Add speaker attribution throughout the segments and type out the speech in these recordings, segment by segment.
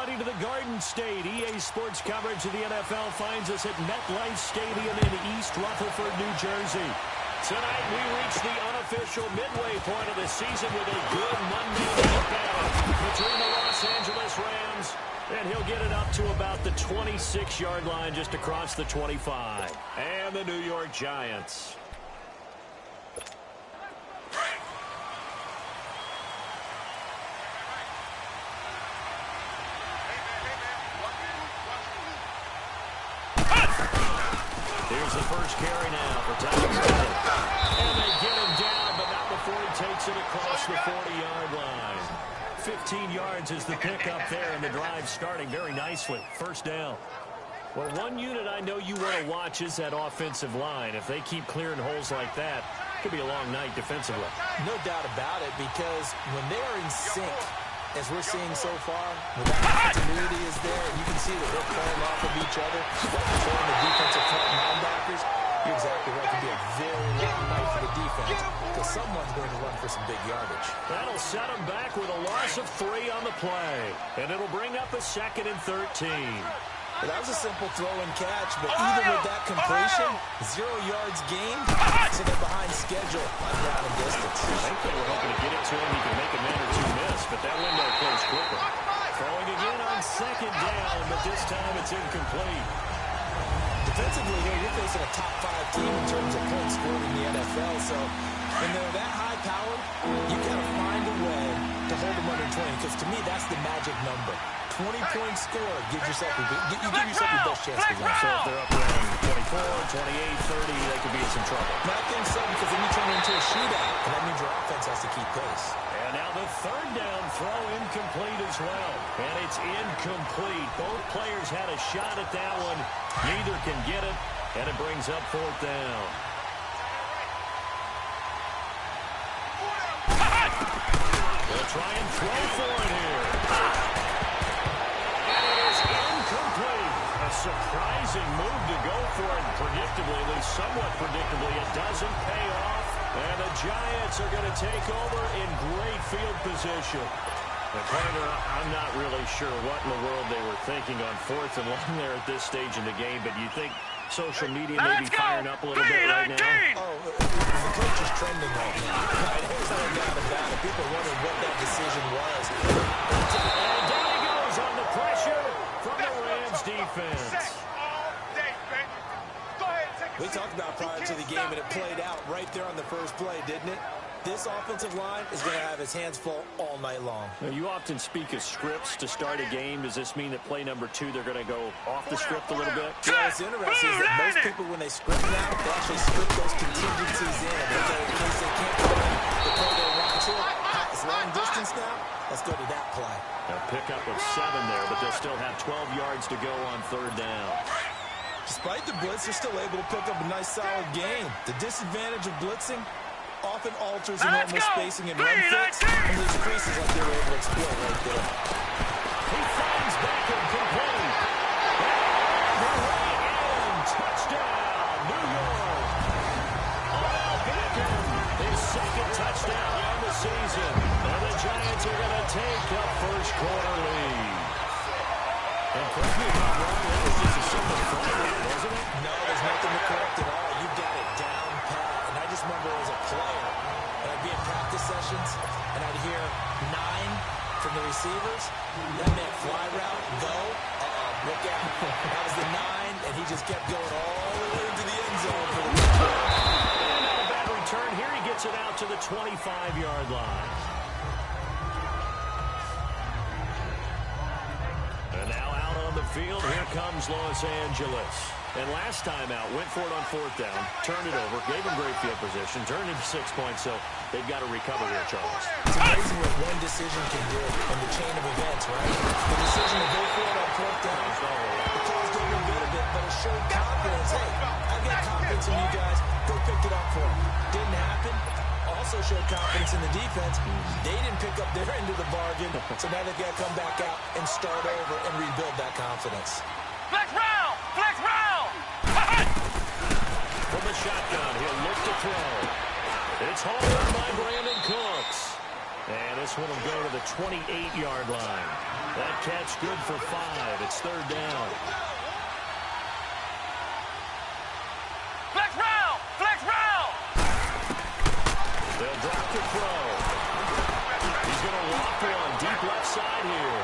Speaker 1: everybody to the Garden State. EA Sports coverage of the NFL finds us at MetLife Stadium in East Rutherford, New Jersey. Tonight we reach the unofficial midway point of the season with a good Monday night battle between the Los Angeles Rams, and he'll get it up to about the 26-yard line just across the 25. And the New York Giants. Here's the first carry now for Thomas. And they get him down, but not before he takes it across the 40-yard line. 15 yards is the pickup there, and the drive starting very nicely. First down. Well, one unit I know you want to watch is that offensive line. If they keep clearing holes like that, it could be a long night defensively.
Speaker 2: No doubt about it, because when they are in sync, as we're seeing so far, when that continuity is there, and you can see that they're playing off of each other, controlling the defensive front linebackers, you're exactly right. It could be a very long night for the defense, because someone's going to run for some big yardage.
Speaker 1: That'll set them back with a loss of 3 on the play, and it'll bring up a 2nd and 13.
Speaker 2: Well, that was a simple throw and catch, but even with that completion, 0 yards gained, so they're behind schedule on ground and distance.
Speaker 1: I think they were hoping to get it to him. He could make a man or two miss, but that window closed quicker. Throwing again on 2nd down, but this time it's incomplete.
Speaker 2: Defensively here, you're facing a top 5 team in terms of points scored in the NFL, so when they're that high powered, you got to find a way to hold them under 20, because to me, that's the magic number. 20-point score gives yourself you give yourself your best chance to win.
Speaker 1: So if they're up around 24, 28, 30, they could be in some trouble.
Speaker 2: I think so, because then you turn it into a shootout, and that means your offense has to keep pace.
Speaker 1: And now the 3rd down throw incomplete as well. And it's incomplete. Both players had a shot at that one. Neither can get it, and it brings up 4th down. They'll try and throw for it here. Surprising move to go for it, predictably, at least somewhat predictably. It doesn't pay off, and the Giants are going to take over in great field position. And partner, I'm not really sure what in the world they were thinking on 4th and long there at this stage in the game, but you think social media may be firing up a little bit right now?
Speaker 2: Oh, the coach is trending right now. There's no doubt about it. People are wondering what that decision was.
Speaker 1: And down he goes on the pressure from the Rams defense.
Speaker 2: We talked about prior to the game, and it played out right there on the first play, didn't it? This offensive line is going to have his hands full all night long.
Speaker 1: Now, you often speak of scripts to start a game. Does this mean that play number 2, they're going to go off the script a little bit?
Speaker 2: Yeah, what's interesting is that most people, when they script now, they actually script those contingencies in. Okay, in case they can't go in the play they want to. It's long distance now. Let's go to that play.
Speaker 1: A pickup of 7 there, but they'll still have 12 yards to go on 3rd down.
Speaker 2: Despite the blitz, they're still able to pick up a nice, solid gain. The disadvantage of blitzing often alters the normal spacing and run fits, and leaves creases like they were able to exploit right there.
Speaker 1: He finds Beckham complete. And touchdown, New York. Odell Beckham, his 2nd touchdown on the season. And the Giants are going to take the first quarter lead. And correct me if I'm wrong, that was just a simple flag, wasn't it?
Speaker 2: No, there's nothing to correct at all. You've got it down pat. And I just remember as a player, and I'd be in practice sessions, and I'd hear 9 from the receivers. That meant fly route, go. Look out. That was the 9, and he just kept going all the way into the end zone for the return.
Speaker 1: And now a bad return. Here he gets it out to the 25-yard line. And now out on the field, here comes Los Angeles. And last time out, went for it on 4th down, turned it over, gave him great field position, turned into 6 points, so they've got to recover here, Charles.
Speaker 2: It's amazing what one decision can do in the chain of events, right? The decision to go for it on 4th down, the calls don't look good a bit, but it showed confidence. Hey, I've got confidence in you guys. Go pick it up for me. Didn't happen. Also showed confidence in the defense. They didn't pick up their end of the bargain, so now they've got to come back out and start over and rebuild that confidence.
Speaker 3: Flex round! Flex round!
Speaker 1: From the shotgun, he'll look to throw. It's hauled by Brandon Cooks. And this one will go to the 28-yard line. That catch good for 5. It's third down.
Speaker 3: Flex round! Flex round!
Speaker 1: They'll drop to throw. He's going to walk one deep left side here.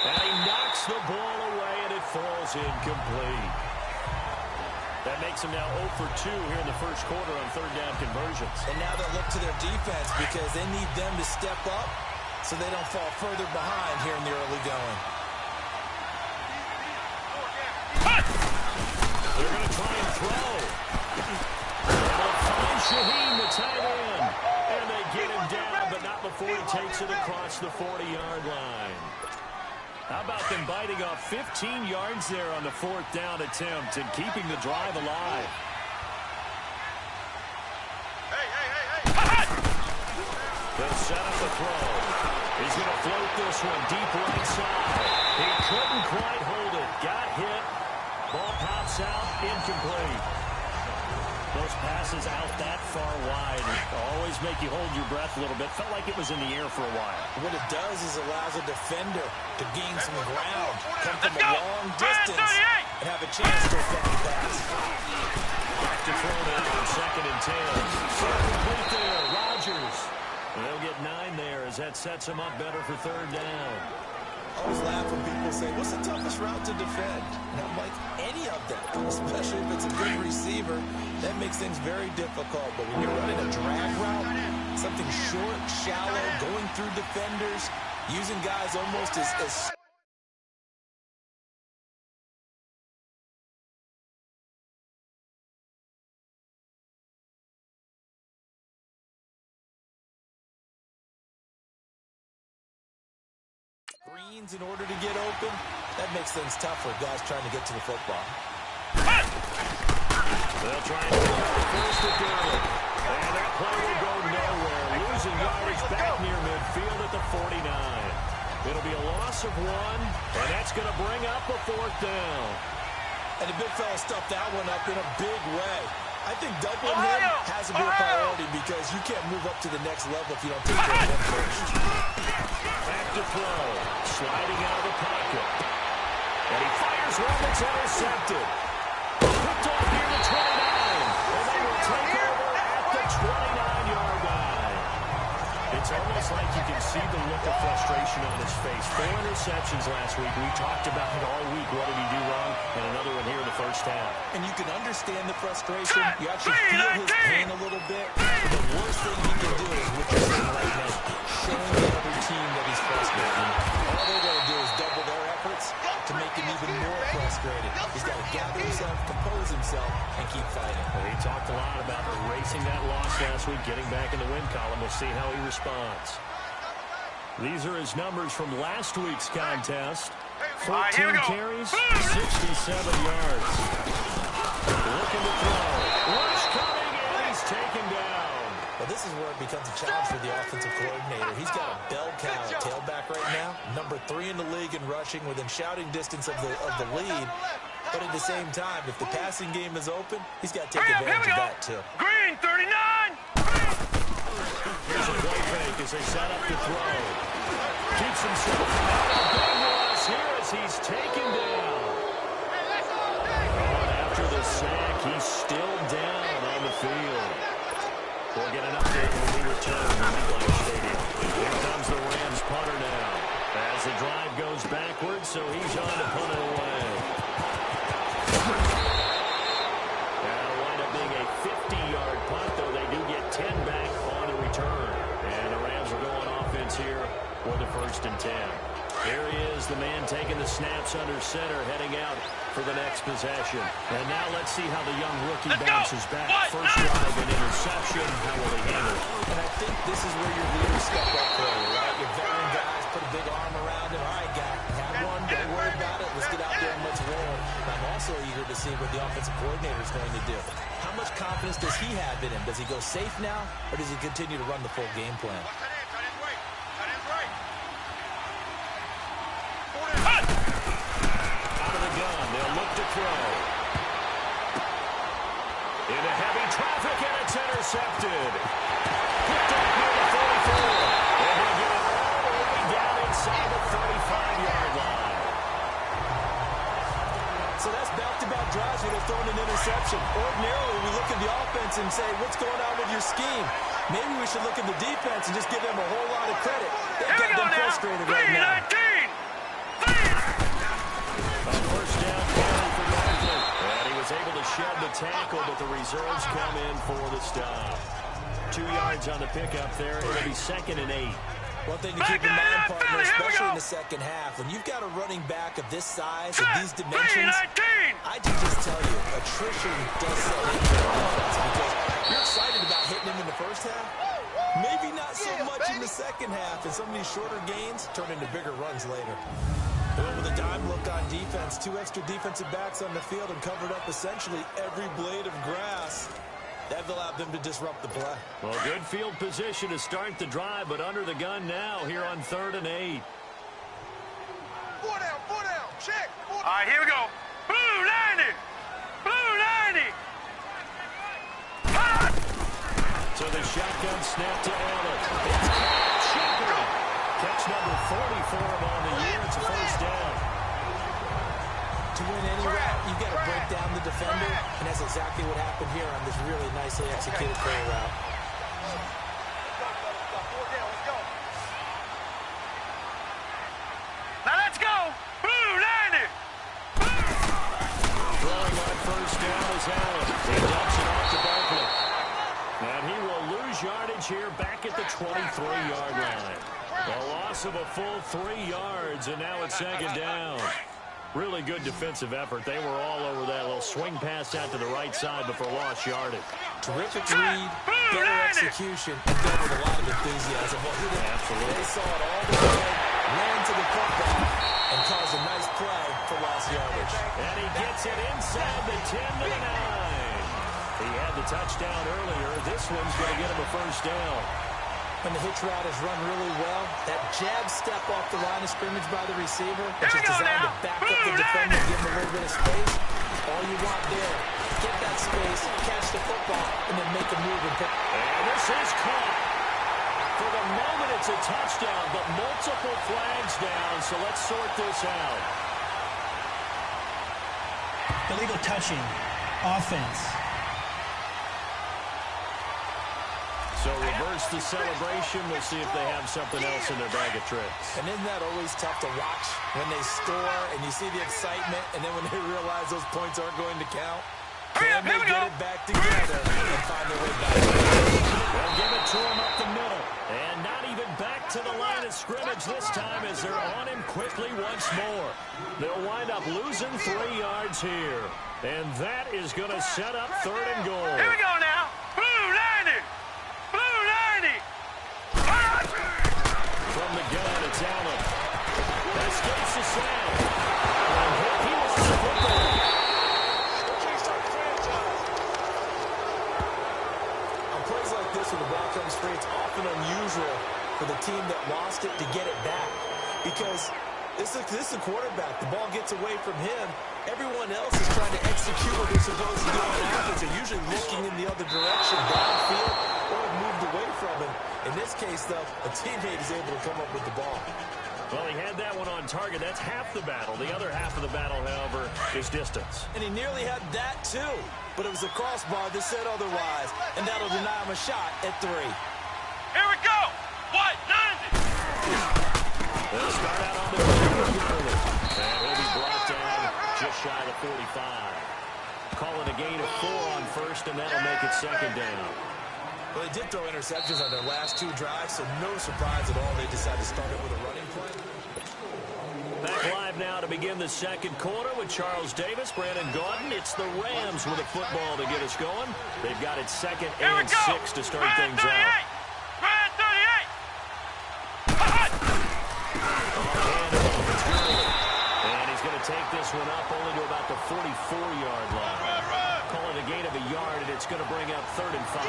Speaker 1: And he knocks the ball away, and it falls incomplete. That makes him now 0 for 2 here in the first quarter on third down conversions.
Speaker 2: And now they'll look to their defense because they need them to step up so they don't fall further behind here in the early going.
Speaker 1: They're going to try and throw. They'll find Shaheen, the tight end. And they get him down, but not before he takes it across the 40-yard line. How about them biting off 15 yards there on the fourth down attempt and keeping the drive alive? They'll set up the throw. He's going to float this one deep right side. He couldn't quite hold it. Got hit. Ball pops out. Incomplete. Those passes out that far wide always make you hold your breath a little bit. Felt like it was in the air for a while.
Speaker 2: What it does is allows a defender to gain some ground, come from a long distance, and have a chance to affect the pass.
Speaker 1: Back to throw now on 2nd and 10. So complete there. Rodgers. They'll get 9 there as that sets him up better for third down.
Speaker 2: I always laugh when people say, what's the toughest route to defend? And I'm like, any of them, especially if it's a good receiver. That makes things very difficult. But when you're running a drag route, something short, shallow, going through defenders, using guys almost as screens in order to get open, that makes things tough for guys trying to get to the football.
Speaker 1: They'll try and force it down. And that play will go nowhere. Losing yardage back near midfield at the 49. It'll be a loss of 1, and that's going to bring up a fourth down.
Speaker 2: And the big fella stuffed that one up in a big way. I think doubling him has to be a priority because you can't move up to the next level if you don't take care of him first.
Speaker 1: Back to throw. Sliding out of the pocket. And he fires one that's intercepted. Picked off here to 29. And they will take over at the 29-yard line. It's almost like you can see the look of frustration on his face. 4 interceptions last week. We talked about it all week. What did he do wrong? And another one here in the first half.
Speaker 2: And you can understand the frustration. You actually feel his pain a little bit. But the worst thing he can do is what you're seeing right now. Showing the other team that he's frustrated. All they're going to do is double their efforts to make him even more frustrated. He's got to gather himself, compose himself, and keep fighting.
Speaker 1: Well, he talked a lot about erasing that loss last week, getting back in the win column. We'll see how he responds. These are his numbers from last week's contest. 14 carries, 67 yards. Looking to throw. Rush coming, and he's taken down.
Speaker 2: Well, this is where it becomes a challenge for the offensive coordinator. He's got a bell cow at tailback right now, number 3 in the league in rushing, within shouting distance of the lead. But at the same time, if the passing game is open, he's got to take advantage of that too.
Speaker 3: Green 39.
Speaker 1: Here's a play fake as they set up to throw. Keeps himself out of big loss here as he's taken down. And after the sack, he's still down on the field. We'll get an update when we return to MetLife Stadium. Here comes the Rams punter now. As the drive goes backwards, so he's on to punt it away. That'll wind up being a 50-yard punt, though they do get 10 back on the return. And the Rams are going offense here for the 1st and 10. Here he is, the man taking the snaps under center, heading out for the next possession. And now let's see how the young rookie bounces back. First drive, an interception. How will he handle it?
Speaker 2: And I think this is where your leaders step up for you, right? Your veteran guys put a big arm around him. All right, guy, have one. Don't worry about it. Let's get out there and let's roll. And I'm also eager to see what the offensive coordinator is going to do. How much confidence does he have in him? Does he go safe now, or does he continue to run the full game plan?
Speaker 1: Throw. Into heavy traffic, and it's intercepted. Picked up near the 44.
Speaker 2: drives where they're throwing an interception. Ordinarily, we look at the offense and say, what's going on with your scheme? Maybe we should look at the defense and just give them a whole lot of credit. They've got them frustrated right now.
Speaker 1: First down penalty for Barkley. And he was able to shed the tackle, but the reserves come in for the stop. 2 yards on the pickup there. It'll be 2nd and 8.
Speaker 2: One thing to keep in mind, partner, especially in the second half, when you've got a running back of this size and these dimensions, I can just tell you, attrition does set in for the offense because you're excited about hitting him in the first half. Maybe not so much in the second half, and some of these shorter gains turn into bigger runs later. Well, with a dime look on defense, 2 extra defensive backs on the field and covered up essentially every blade of grass. That allowed them to disrupt the play.
Speaker 1: Well, good field position to start the drive, but under the gun now here on 3rd and 8.
Speaker 3: 4 down, check. All right, here we go. Blue 90. Blue 90.
Speaker 1: So the shotgun snap to Allen. It's Shepard. Catch number 44 on the year. It's a first down.
Speaker 2: To win any route, you've got to break down the defender, and that's exactly what happened here on this really nicely executed play route.
Speaker 3: Now let's go. Blue 90.
Speaker 1: Throwing on first down is Allen. He dumps it off to Barkley. And he will lose yardage here back at the 23-yard line. A loss of a full 3 yards, and now it's 2nd down. Really good defensive effort. They were all over that little swing pass out to the right side before lost yardage.
Speaker 2: Terrific read, better execution, and done with a lot of enthusiasm. Well,
Speaker 1: absolutely.
Speaker 2: They saw it all the way, ran to the football, and caused a nice play for lost yardage.
Speaker 1: And he gets it inside the 10 to the 9. He had the touchdown earlier. This one's going to get him a first down.
Speaker 2: When the hitch route is run really well, that jab step off the line of scrimmage by the receiver, which is designed to back up the defender and give him a little bit of space. All you want there, get that space, catch the football, and then make a move and pick.
Speaker 1: And this is caught. For the moment, it's a touchdown, but multiple flags down, so let's sort this out.
Speaker 4: Illegal touching, offense.
Speaker 1: So reverse the celebration. We'll see if they have something else in their bag of tricks.
Speaker 2: And isn't that always tough to watch when they score and you see the excitement, and then when they realize those points aren't going to count? Can they get it back together and find their way back?
Speaker 1: They'll give it to him up the middle. And not even back to the line of scrimmage this time as they're on him quickly once more. They'll wind up losing 3 yards here. And that is going to set up 3rd and goal.
Speaker 3: Here we go now. Blue 90. Blue 90.
Speaker 1: From the gun, it's Allen. Escapes the slam. And he was the football.
Speaker 2: On plays like this, when the ball comes free, it's often unusual for the team that lost it to get it back. Because this is a quarterback. The ball gets away from him. Everyone else is trying to execute what they're supposed to do on offense. They're usually looking in the other direction, downfield, or have moved away from him. In this case, though, a teammate is able to come up with the ball.
Speaker 1: Well, he had that one on target. That's half the battle. The other half of the battle, however, is distance.
Speaker 2: And he nearly had that, too. But it was a crossbar that said otherwise, and that'll deny him a shot at 3.
Speaker 3: Here we go. What? 90.
Speaker 1: They'll start out on the field early. And he'll be brought down just shy of the 45. Call it a gain of 4 on first, and that'll make it 2nd down.
Speaker 2: Well, they did throw interceptions on their last 2 drives, so no surprise at all they decided to start it with a running play.
Speaker 1: Back live now to begin the 2nd quarter with Charles Davis, Brandon Gaudin. It's the Rams with a football to get us going. They've got it 2nd and 6 to start things out.
Speaker 3: Grand 38.
Speaker 1: And he's going to take this one up only to about the 44-yard line. Call it a gain of a yard, and it's going to bring up 3rd and 5.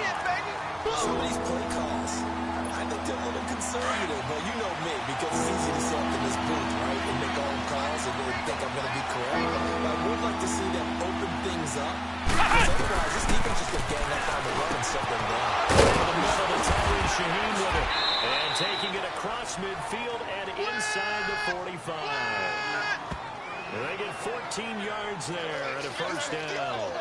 Speaker 2: Some of these play calls, I think they're a little conservative. But you know me, because it's easy to sit up in this booth, right, and make all calls and then think I'm going to be correct. But I would like to see them open things up. Because otherwise, this defense just going to gang up on the run and shut them down.
Speaker 1: The middle to Tyree Shaheem with it. And taking it across midfield and inside the 45. They get 14 yards there and a first down.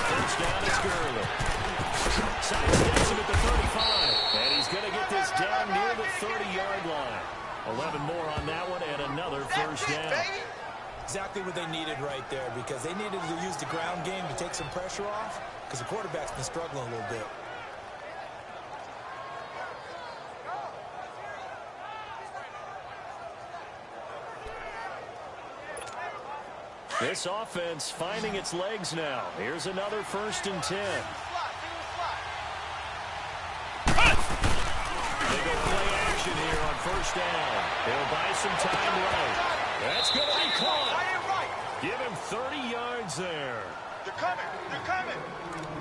Speaker 1: First down is Gurley. Sidesteps him at the 35. And he's going to get this down near the 30-yard line. 11 more on that one and another first down.
Speaker 2: Exactly what they needed right there, because they needed to use the ground game to take some pressure off, because the quarterback's been struggling a little bit.
Speaker 1: This offense finding its legs now. Here's another 1st and 10. They go play action here on first down. They'll buy some time right. That's going to be caught. Give him 30 yards there.
Speaker 3: They're coming. They're coming.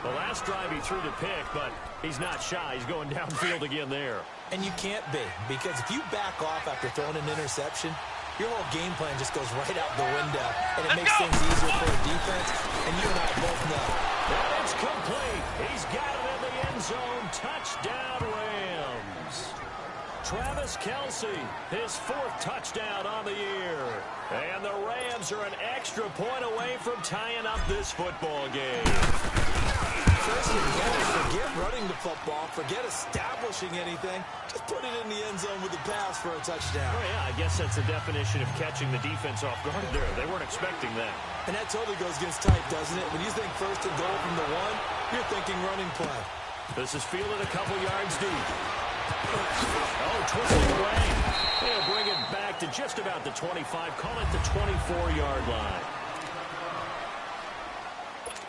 Speaker 1: The last drive he threw the pick, but he's not shy. He's going downfield again there.
Speaker 2: And you can't be, because if you back off after throwing an interception, your whole game plan just goes right out the window, and it makes things easier for a defense, and you and I both know.
Speaker 1: And it's complete. He's got it in the end zone. Touchdown, Rams. Travis Kelce, his 4th touchdown on the year. And the Rams are an extra point away from tying up this football game.
Speaker 2: First and goal, forget running the football, forget establishing anything. Just put it in the end zone with a pass for a touchdown.
Speaker 1: Oh, yeah, I guess that's the definition of catching the defense off guard there. They weren't expecting that.
Speaker 2: And that totally goes against type, doesn't it? When you think first and goal from the 1, you're thinking running play.
Speaker 1: This is fielded a couple yards deep. Oh, twisting away. They'll bring it back to just about the 25. Call it the 24-yard line.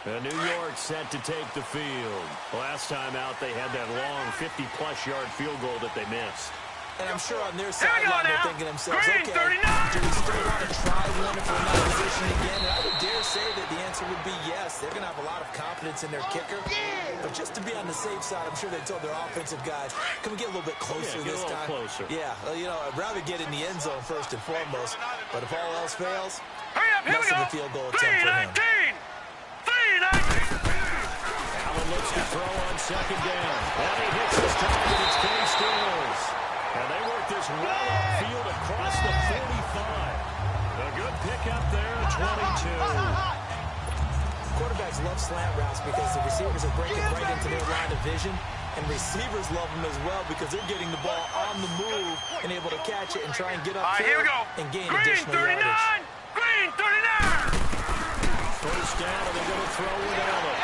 Speaker 1: New York set to take the field. Last time out, they had that long 50-plus yard field goal that they missed.
Speaker 2: And I'm sure on their sideline they're thinking to themselves, okay, do we still want to try one if we're in that position again? And I would dare say that the answer would be yes. They're going to have a lot of confidence in their kicker. But just to be on the safe side, I'm sure they told their offensive guys, can we get a little bit closer this time?
Speaker 1: Closer.
Speaker 2: Yeah, you know, I'd rather get in the end zone first and foremost. But if all else fails, less of a field goal attempt for him.
Speaker 1: Allen looks to throw on second down. And he hits his target. It's Kenny Stills. And they work this well upfield across the 45. A good pickup there, 22.
Speaker 2: Quarterbacks love slant routes because the receivers are breaking right into their line of vision. And receivers love them as well because they're getting the ball on the move and able to catch it and try and get upfield and gain additional yardage.
Speaker 3: Green 39.
Speaker 1: First down, and they're going to throw it Allen.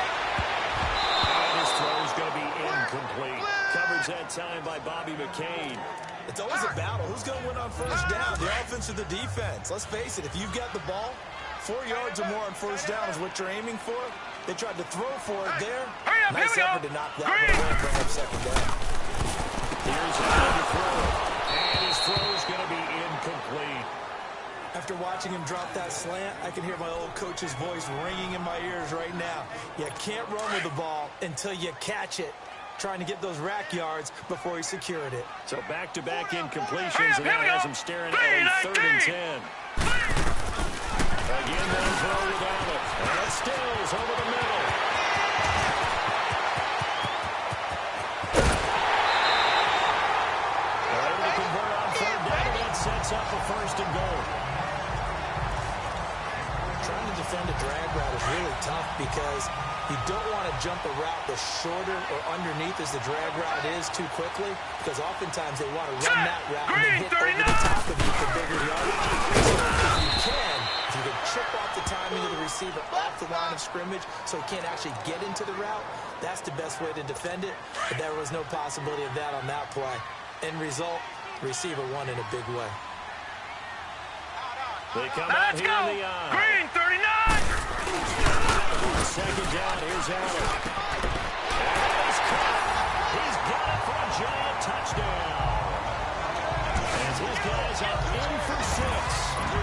Speaker 1: And his throw is going to be incomplete. Coverage that time by Bobby McCain.
Speaker 2: It's always a battle. Who's going to win on first down, the offense or the defense? Let's face it, if you've got the ball, 4 yards or more on first down is what you're aiming for. They tried to throw for it there. Nice effort to knock that one away and bring up second down.
Speaker 1: Here's Allen to throw. And his throw is going to be incomplete.
Speaker 2: After watching him drop that slant, I can hear my old coach's voice ringing in my ears right now. You can't run with the ball until you catch it. Trying to get those rack yards before he secured it.
Speaker 1: So back-to-back incompletions, and that has him staring at a 3rd and 10. Again, one throw with Allen. And Stills over the middle. They're able to convert on 3rd down, and that sets up a 1st and goal.
Speaker 2: Trying to defend a drag route is really tough because you don't want to jump a route as shorter or underneath as the drag route is too quickly, because oftentimes they want to run that route and then hit over the top of you for bigger yardage. So if you can chip off the timing of the receiver off the line of scrimmage so he can't actually get into the route, that's the best way to defend it. But there was no possibility of that on that play. End result, receiver won in a big way.
Speaker 1: They come out here in the eye.
Speaker 3: Green 39.
Speaker 1: Second down, here's Allen. And he's caught. He's got it for a giant touchdown. As his guys are in for 6.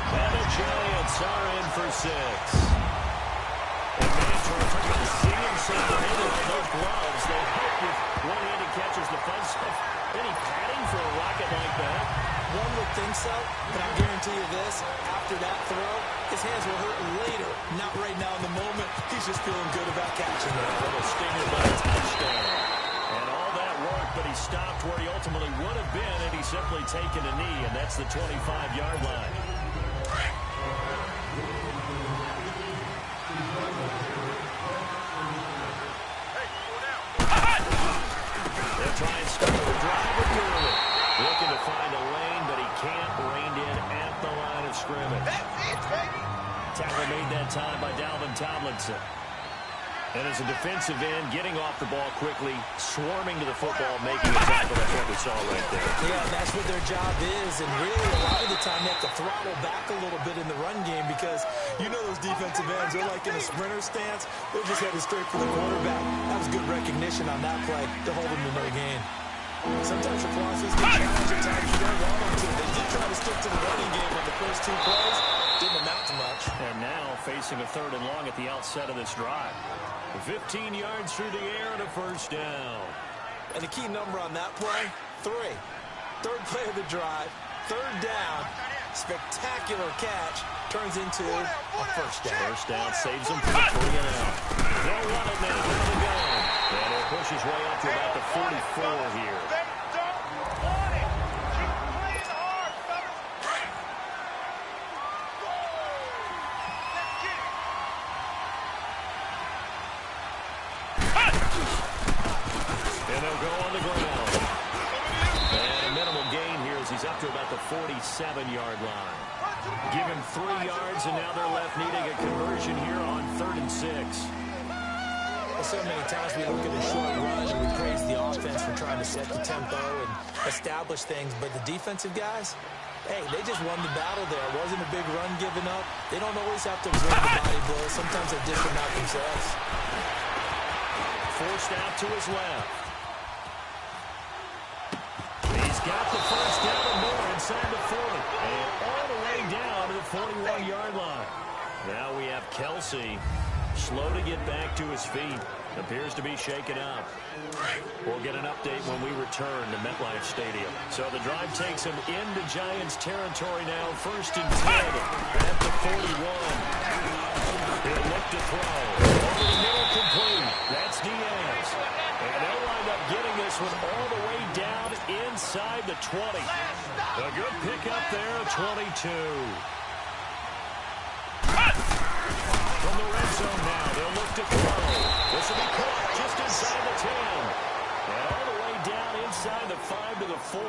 Speaker 1: And the Giants are in for 6. And man, to see him separated with those gloves, they hope with one-handed catches the fun stuff. Any padding for a rocket like that?
Speaker 2: one would think so, but I guarantee you this, after that throw, his hands will hurt later, not right now in the moment. He's just feeling good about catching it.
Speaker 1: A little stinger by a touchdown. And all that work, but he stopped where he ultimately would have been had he simply taken a knee, and that's the 25-yard line. They'll try and start the drive with Gurley. Looking to find a lane, but he can't. Reined in at the line of scrimmage.
Speaker 3: That's it, baby.
Speaker 1: Tackle made that time by Dalvin Tomlinson. And as a defensive end, getting off the ball quickly, swarming to the football, making a tackle. That's what we saw right there.
Speaker 2: Yeah, that's what their job is. And really, a lot of the time, they have to throttle back a little bit in the run game because you know those defensive ends, they're like in a sprinter stance. They're just headed straight for the quarterback. That was good recognition on that play to hold them to no gain. Sometimes your process can challenge at times you don't want them to. They did try to stick to the running game on the first 2 plays. Didn't amount to much.
Speaker 1: And now facing a 3rd and long at the outset of this drive. 15 yards through the air and a first down.
Speaker 2: And the key number on that play, 3. 3rd play of the drive, 3rd down, spectacular catch, turns into a first down.
Speaker 1: First down saves them from the 3 and out. They'll run it now from the gun. And he'll push his way up to about the 44 here.
Speaker 3: They don't want it. Keep playing hard, fellas. Let's get it.
Speaker 1: And they'll go on the ground. And a minimal gain here as he's up to about the 47-yard line. Give him 3 yards, and now they're left needing a conversion here on 3rd and 6.
Speaker 2: Well, so many times we look at a short run and we praise the offense for trying to set the tempo and establish things, but the defensive guys, hey, they just won the battle there. It wasn't a big run given up. They don't always have to absorb the body blows. Sometimes they dish them out themselves.
Speaker 1: Forced out to his left. He's got the first down and more inside the 40. And all the way down to the 41-yard line. Now we have Kelsey slow to get back to his feet. Appears to be shaken up. We'll get an update when we return to MetLife Stadium. So the drive takes him into Giants territory now. 1st and 10 at the 41. He'll look to throw. Over the middle, complete. That's Diaz. And they'll wind up getting this one all the way down inside the 20. A good pickup there at 22. From the red zone now, they'll look to throw. This will be caught just inside the 10. And all the way down inside the 5 to the 4.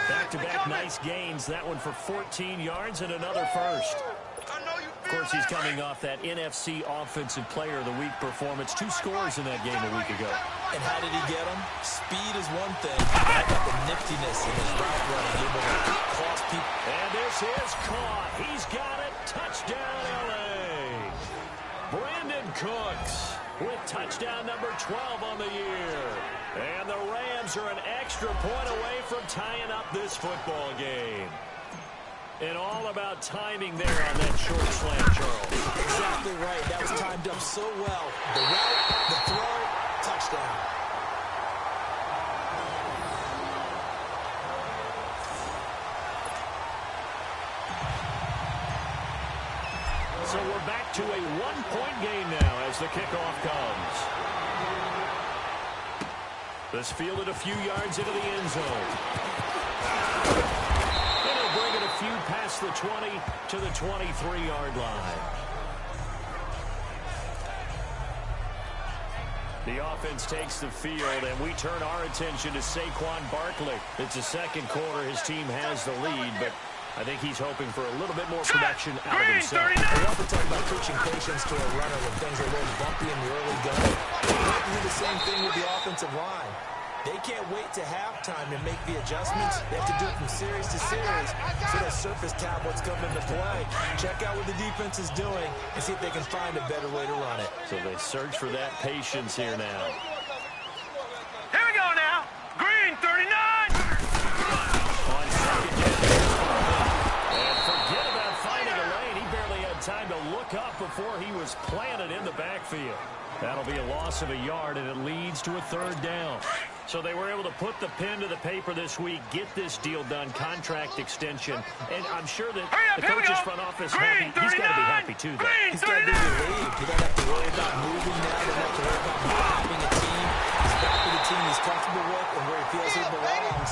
Speaker 1: Back-to-back nice gains. That one for 14 yards and another first. Of course, he's coming off that NFC Offensive Player of the Week performance. 2 scores in that game a week ago.
Speaker 2: And how did he get them? Speed is one thing, but how about the niftiness in his route running, able to cross people.
Speaker 1: And this is caught. He's got it. Touchdown, L.A. Brandon Cooks with touchdown number 12 on the year. And the Rams are an extra point away from tying up this football game. And all about timing there on that short slant, Charles.
Speaker 2: Exactly right. That was timed up so well. The route, the throw, touchdown.
Speaker 1: So we're back to a 1-point game now as the kickoff comes. This fielded a few yards into the end zone. And he'll bring it a few past the 20 to the 23-yard line. The offense takes the field, and we turn our attention to Saquon Barkley. It's the 2nd quarter. His team has the lead, but I think he's hoping for a little bit more production out of himself.
Speaker 2: We often talk about coaching patience to a runner when things are a little bumpy in the early going. They have to do the same thing with the offensive line. They can't wait to halftime to make the adjustments. They have to do it from series to series so that surface tablets come into play. Check out what the defense is doing and see if they can find a better way to run it.
Speaker 1: So they search for that patience here now.
Speaker 3: Here we go now. Green, 39.
Speaker 1: On 2nd down. And forget about finding a lane. He barely had time to look up before he was planted in the backfield. That'll be a loss of a yard, and it leads to a 3rd down. So they were able to put the pen to the paper this week, get this deal done, contract extension. And I'm sure that the coach's front office happy. He's got to be happy, too, though.
Speaker 2: He's got to be relieved. He doesn't have to worry about moving now. He doesn't have to worry about having a team. He's back with a team he's comfortable with and where he feels he belongs.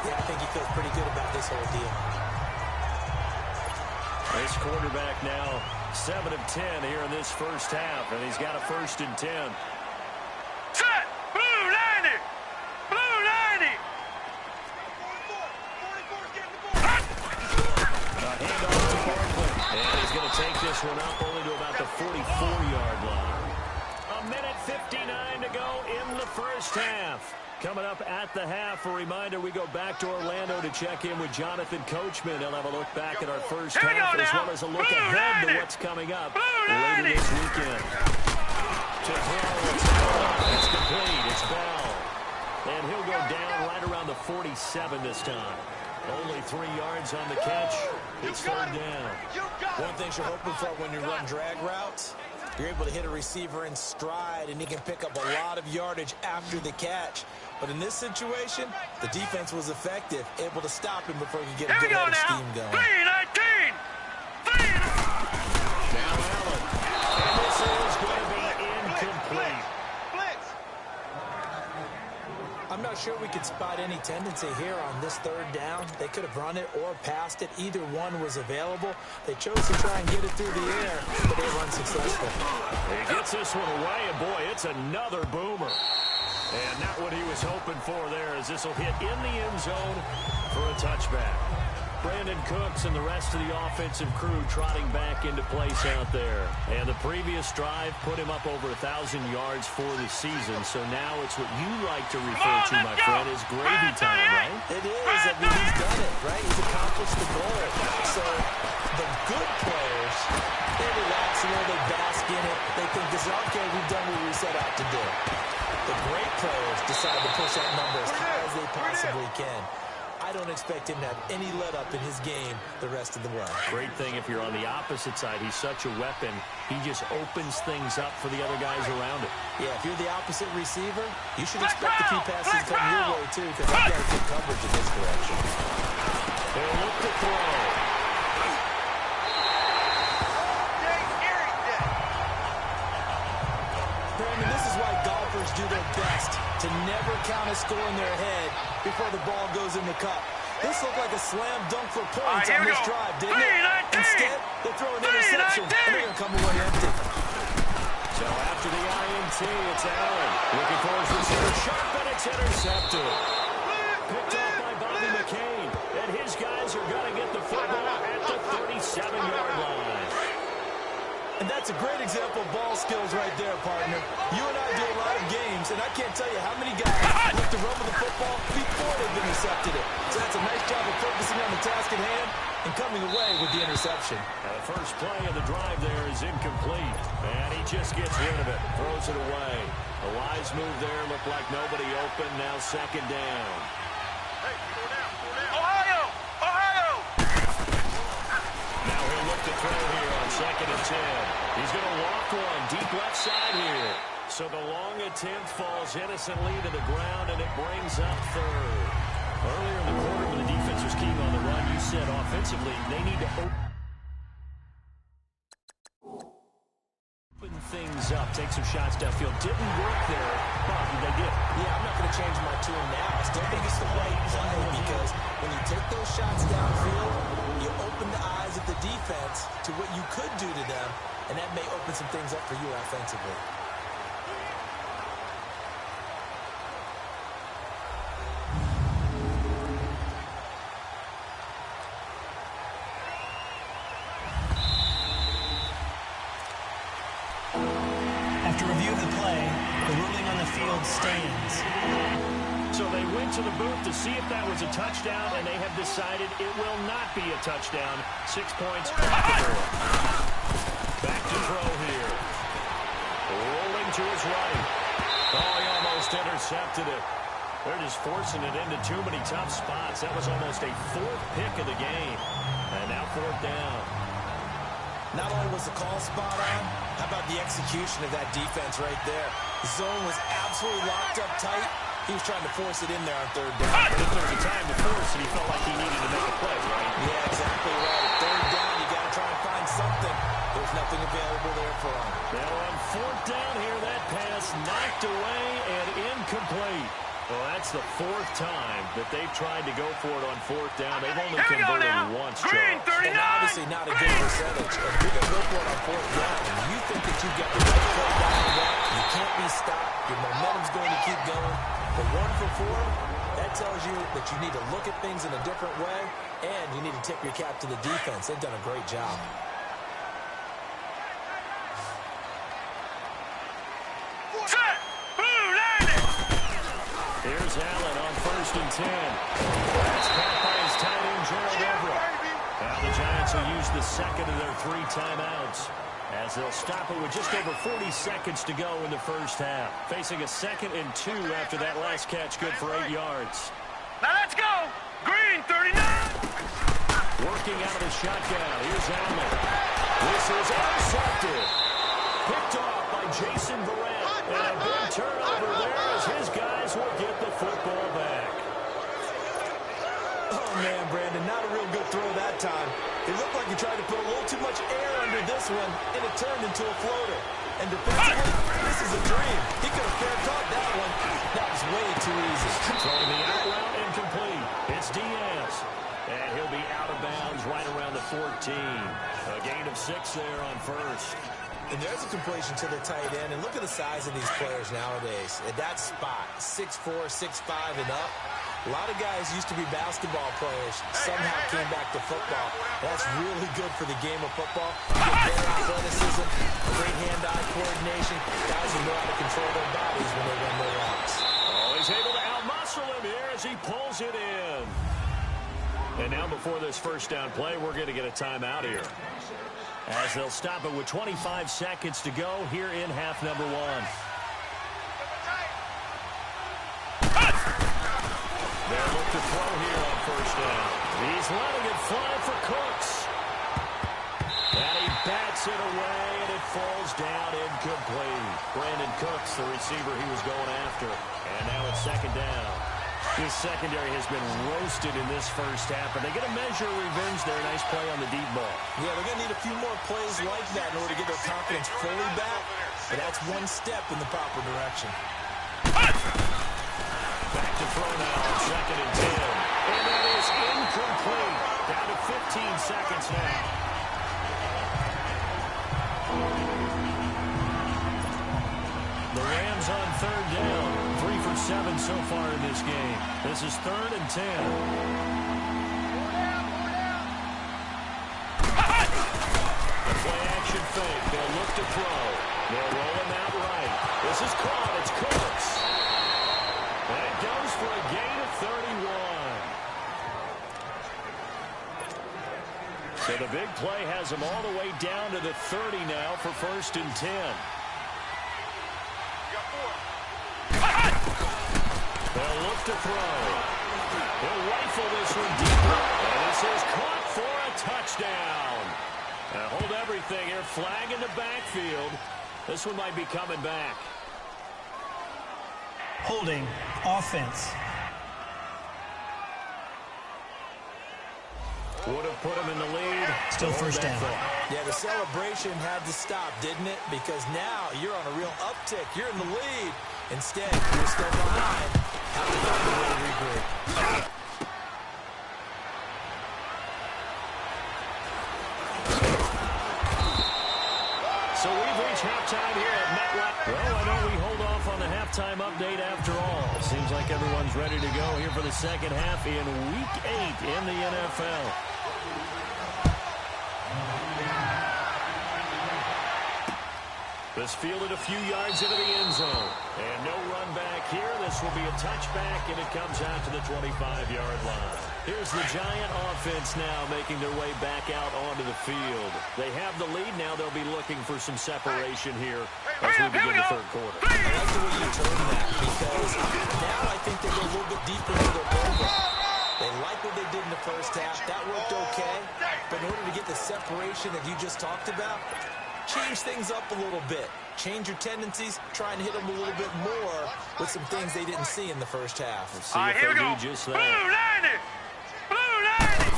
Speaker 2: Yeah, I think he feels pretty good about this whole deal.
Speaker 1: This quarterback now 7 of 10 here in this first half, and he's got a 1st and 10.
Speaker 3: Set! Blue 90! Blue 90!
Speaker 1: A handoff to Barkley, and he's going to take this one up only to about the 44-yard line. A minute 59 to go in the first half. Coming up at the half, a reminder, we go back to Orlando to check in with Jonathan Coachman. He'll have a look back at our first half as well as a look ahead to what's coming up later this weekend. To throw, it's complete. It's Bell. And he'll go down right around the 47 this time. Only 3 yards on the catch. It's 3rd down.
Speaker 2: One thing you're hoping for when you run drag routes, you're able to hit a receiver in stride, and he can pick up a lot of yardage after the catch. But in this situation, the defense was effective, able to stop him before he could get a good head of steam going.
Speaker 3: 3-19!
Speaker 1: Now Allen. And this is going to be incomplete.
Speaker 2: I'm not sure we could spot any tendency here on this 3rd down. They could have run it or passed it. Either one was available. They chose to try and get it through the air, but they were unsuccessful.
Speaker 1: He gets this one away, and boy, it's another boomer. And not what he was hoping for there, as this will hit in the end zone for a touchback. Brandon Cooks and the rest of the offensive crew trotting back into place out there. And the previous drive put him up over 1,000 yards for the season. So now it's what you like to refer to, my friend, as gravy time, right?
Speaker 2: It is. I mean, he's done it, right? He's accomplished the goal. So the good players, they relax a little, they bask in it. They think this is okay, we've done what we set out to do. The great players decide to push that number as high as they possibly can. I don't expect him to have any let-up in his game the rest of the way.
Speaker 1: Great thing if you're on the opposite side. He's such a weapon. He just opens things up for the other guys around him.
Speaker 2: Yeah, if you're the opposite receiver, you should expect a few passes coming your way, too, because they've got good coverage in this direction.
Speaker 1: They'll look to throw.
Speaker 2: Brandon, this is why golfers do their best to never count a score in their head before the ball goes in the cup. This looked like a slam dunk for points on this drive, didn't it? Instead, they throw an interception, and they're going to come away empty.
Speaker 1: So after the INT, it's Allen. Looking for his receiver, sharp, and it's intercepted. Picked off by Bobby McCain. And his guys are going to get the football at the 37-yard line.
Speaker 2: And that's a great example of ball skills right there, partner. You and I do a lot of games, and I can't tell you how many guys look to run with the football before they've intercepted it. So that's a nice job of focusing on the task at hand and coming away with the interception.
Speaker 1: And the first play of the drive there is incomplete. And he just gets rid of it, throws it away. A wise move there, looked like nobody open, now 2nd down.
Speaker 3: Hey, go down. Ohio! Ohio!
Speaker 1: Now he'll look to throw here on 2nd and 10. He's going to walk one deep left side here. So the long attempt falls innocently to the ground, and it brings up 3rd. Earlier in the quarter when the defense was keen on the run, you said offensively they need to open things up, take some shots downfield. Didn't work there, but they did.
Speaker 2: Yeah, I'm not going to change my tune now. I still think it's the right play because when you take those shots downfield, you open the eyes of the defense to what you could do to them, and that may open some things up for you offensively.
Speaker 4: After review of the play, the ruling on the field stands.
Speaker 1: So they went to the booth to see if that was a touchdown, and they have decided it will not be a touchdown. 6 points off the board. Back to throw here. Rolling to his right. Oh, he almost intercepted it. They're just forcing it into too many tough spots. That was almost a 4th pick of the game. And now 4th down.
Speaker 2: Not only was the call spot on, how about the execution of that defense right there? The zone was absolutely locked up tight. He was trying to force it in there on third down.
Speaker 1: But if there's a time to force it, he felt like he needed to make a play, right?
Speaker 2: Yeah, exactly right. Third down, you got to try and find something. There's nothing available there for him.
Speaker 1: Now on fourth down here, that pass knocked away and incomplete. Well, that's the fourth time that they've tried to go for it on fourth down. They've only converted once,
Speaker 3: Green,
Speaker 1: Charles.
Speaker 3: 39.
Speaker 2: And obviously not a good percentage. If you're going to go for it on fourth down, and you think that you've got the right play behind that, you can't be stopped. Your momentum's going to keep going. But 1 for 4, that tells you that you need to look at things in a different way, and you need to tip your cap to the defense. They've done a great job.
Speaker 1: Here's Allen on 1st and 10. That's caught by his tight end, Gerald Everett. Now the Giants will use the second of their 3 timeouts as they'll stop it with just over 40 seconds to go in the first half. Facing a 2nd and 2 after that last catch, good for 8 yards.
Speaker 3: Now let's go. Green, 39.
Speaker 1: Working out of the shotgun. Here's Allen. This is intercepted. Picked off by Jason Verrett. And a big turnover there as his guys will get the football back.
Speaker 2: Oh, man, Brandon, not a real good throw that time. It looked like he tried to put a little too much air under this one, and it turned into a floater. And defensively, this is a dream. He could have fair caught that one. That was way too easy.
Speaker 1: Throwing the out route incomplete. It's Diaz. And he'll be out of bounds right around the 14. A gain of 6 there on first.
Speaker 2: And there's a completion to the tight end. And look at the size of these players nowadays. At that spot, 6'4", 6'5", and up. A lot of guys used to be basketball players, somehow came back to football. That's really good for the game of football. You get better athleticism, great hand-eye coordination. Guys who know how to control their bodies when they run their routes.
Speaker 1: Oh, he's able to outmuscle him here as he pulls it in. And now before this first down play, we're going to get a timeout here, as they'll stop it with 25 seconds to go here in half number 1. They'll look to throw here on first down. He's letting it fly for Cooks. And he bats it away, and it falls down incomplete. Brandon Cooks, the receiver he was going after. And now it's 2nd down. This secondary has been roasted in this first half, but they get a measure of revenge there. Nice play on the deep ball.
Speaker 2: Yeah, they're going to need a few more plays like that in order to get their confidence fully back. But that's one step in the proper direction.
Speaker 1: Back to throw now on 2nd and 10. And that is incomplete. Down to 15 seconds now. The Rams on 3rd down. 3 for 7 so far in this game. This is 3rd and 10. The play action fake. They'll look to throw. They'll roll him out right. This is caught. It's Cooks. And it goes for a gain of 31. So the big play has him all the way down to the 30 now for 1st and 10. They'll look to throw. He'll rifle this one deeper. And this is caught for a touchdown. Now hold everything here. Flag in the backfield. This one might be coming back.
Speaker 4: Holding offense.
Speaker 1: Would have put him in the lead.
Speaker 4: Still first down.
Speaker 2: Yeah, the celebration had to stop, didn't it? Because now you're on a real uptick. You're in the lead. Instead, you're still behind. Have to find a way to regroup.
Speaker 1: So we've reached halftime here at MetLife. Well, I know we hold off on the halftime update after all. Seems like everyone's ready to go here for the second half in Week 8 in the NFL. This fielded a few yards into the end zone. And no run back here. This will be a touchback, and it comes out to the 25-yard line. Here's the Giant offense now making their way back out onto the field. They have the lead now. They'll be looking for some separation here as we begin the third quarter.
Speaker 2: I like the way you term that, because now I think they go a little bit deeper into their program. They like what they did in the first half. That worked okay. But in order to get the separation that you just talked about, change things up a little bit. Change your tendencies, try and hit them a little bit more with some things they didn't see in the first half.
Speaker 1: Let's see if they do just that.
Speaker 3: Blue 90! Blue 90!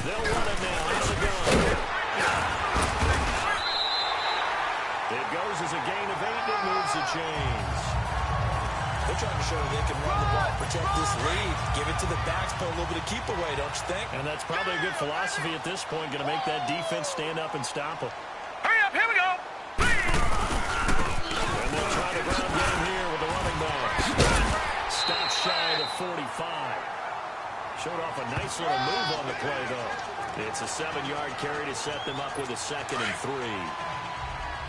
Speaker 1: They'll run it now. How's it going? It goes as a gain of 8, and it moves the chains.
Speaker 2: They're trying to show they can run the ball, protect this lead, give it to the backs, put a little bit of keep away, don't you think?
Speaker 1: And that's probably a good philosophy at this point, going to make that defense stand up and stop them.
Speaker 3: Hurry up, here we go!
Speaker 1: And they'll try the ground game here with the running back. Stop shy of the 45. Showed off a nice little move on the play, though. It's a 7-yard carry to set them up with a 2nd and 3.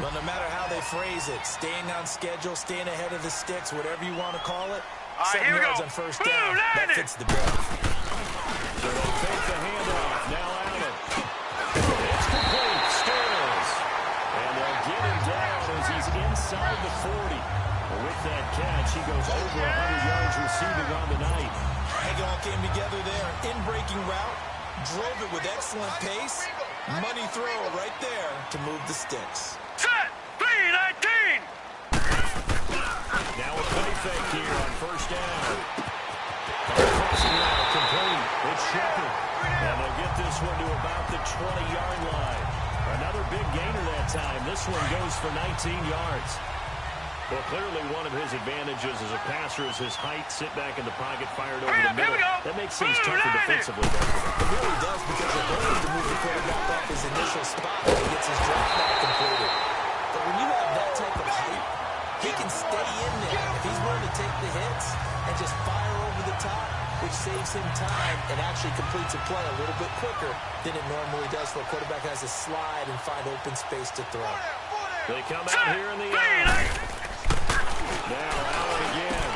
Speaker 2: Well, no matter how they phrase it, staying on schedule, staying ahead of the sticks, whatever you want to call it, 7 yards on first down, that fits the bill.
Speaker 1: So they'll take the handoff. Now Allen. It's complete. Stills. And they'll get him down as he's inside the 40. With that catch, he goes over 100 yards receiving on the night.
Speaker 2: It all came together there. In-breaking route, drove it with excellent pace. Money throw right there to move the sticks.
Speaker 3: Set! 3-19!
Speaker 1: Now a play fake here on first down. Crossing route complete. It's Shepard. And they'll get this one to about the 20-yard line. Another big gainer that time. This one goes for 19 yards. Well, clearly one of his advantages as a passer is his height. Sit back in the pocket, fired over the middle. That makes things tougher defensively.
Speaker 2: It really does, because the goal is to move the quarterback off his initial spot when he gets his drop back completed. But when you have that type of height, he can stay in there. If he's willing to take the hits and just fire over the top, which saves him time and actually completes a play a little bit quicker than it normally does for a quarterback has to slide and find open space to throw.
Speaker 1: They come out here in the eye. Now Allen again.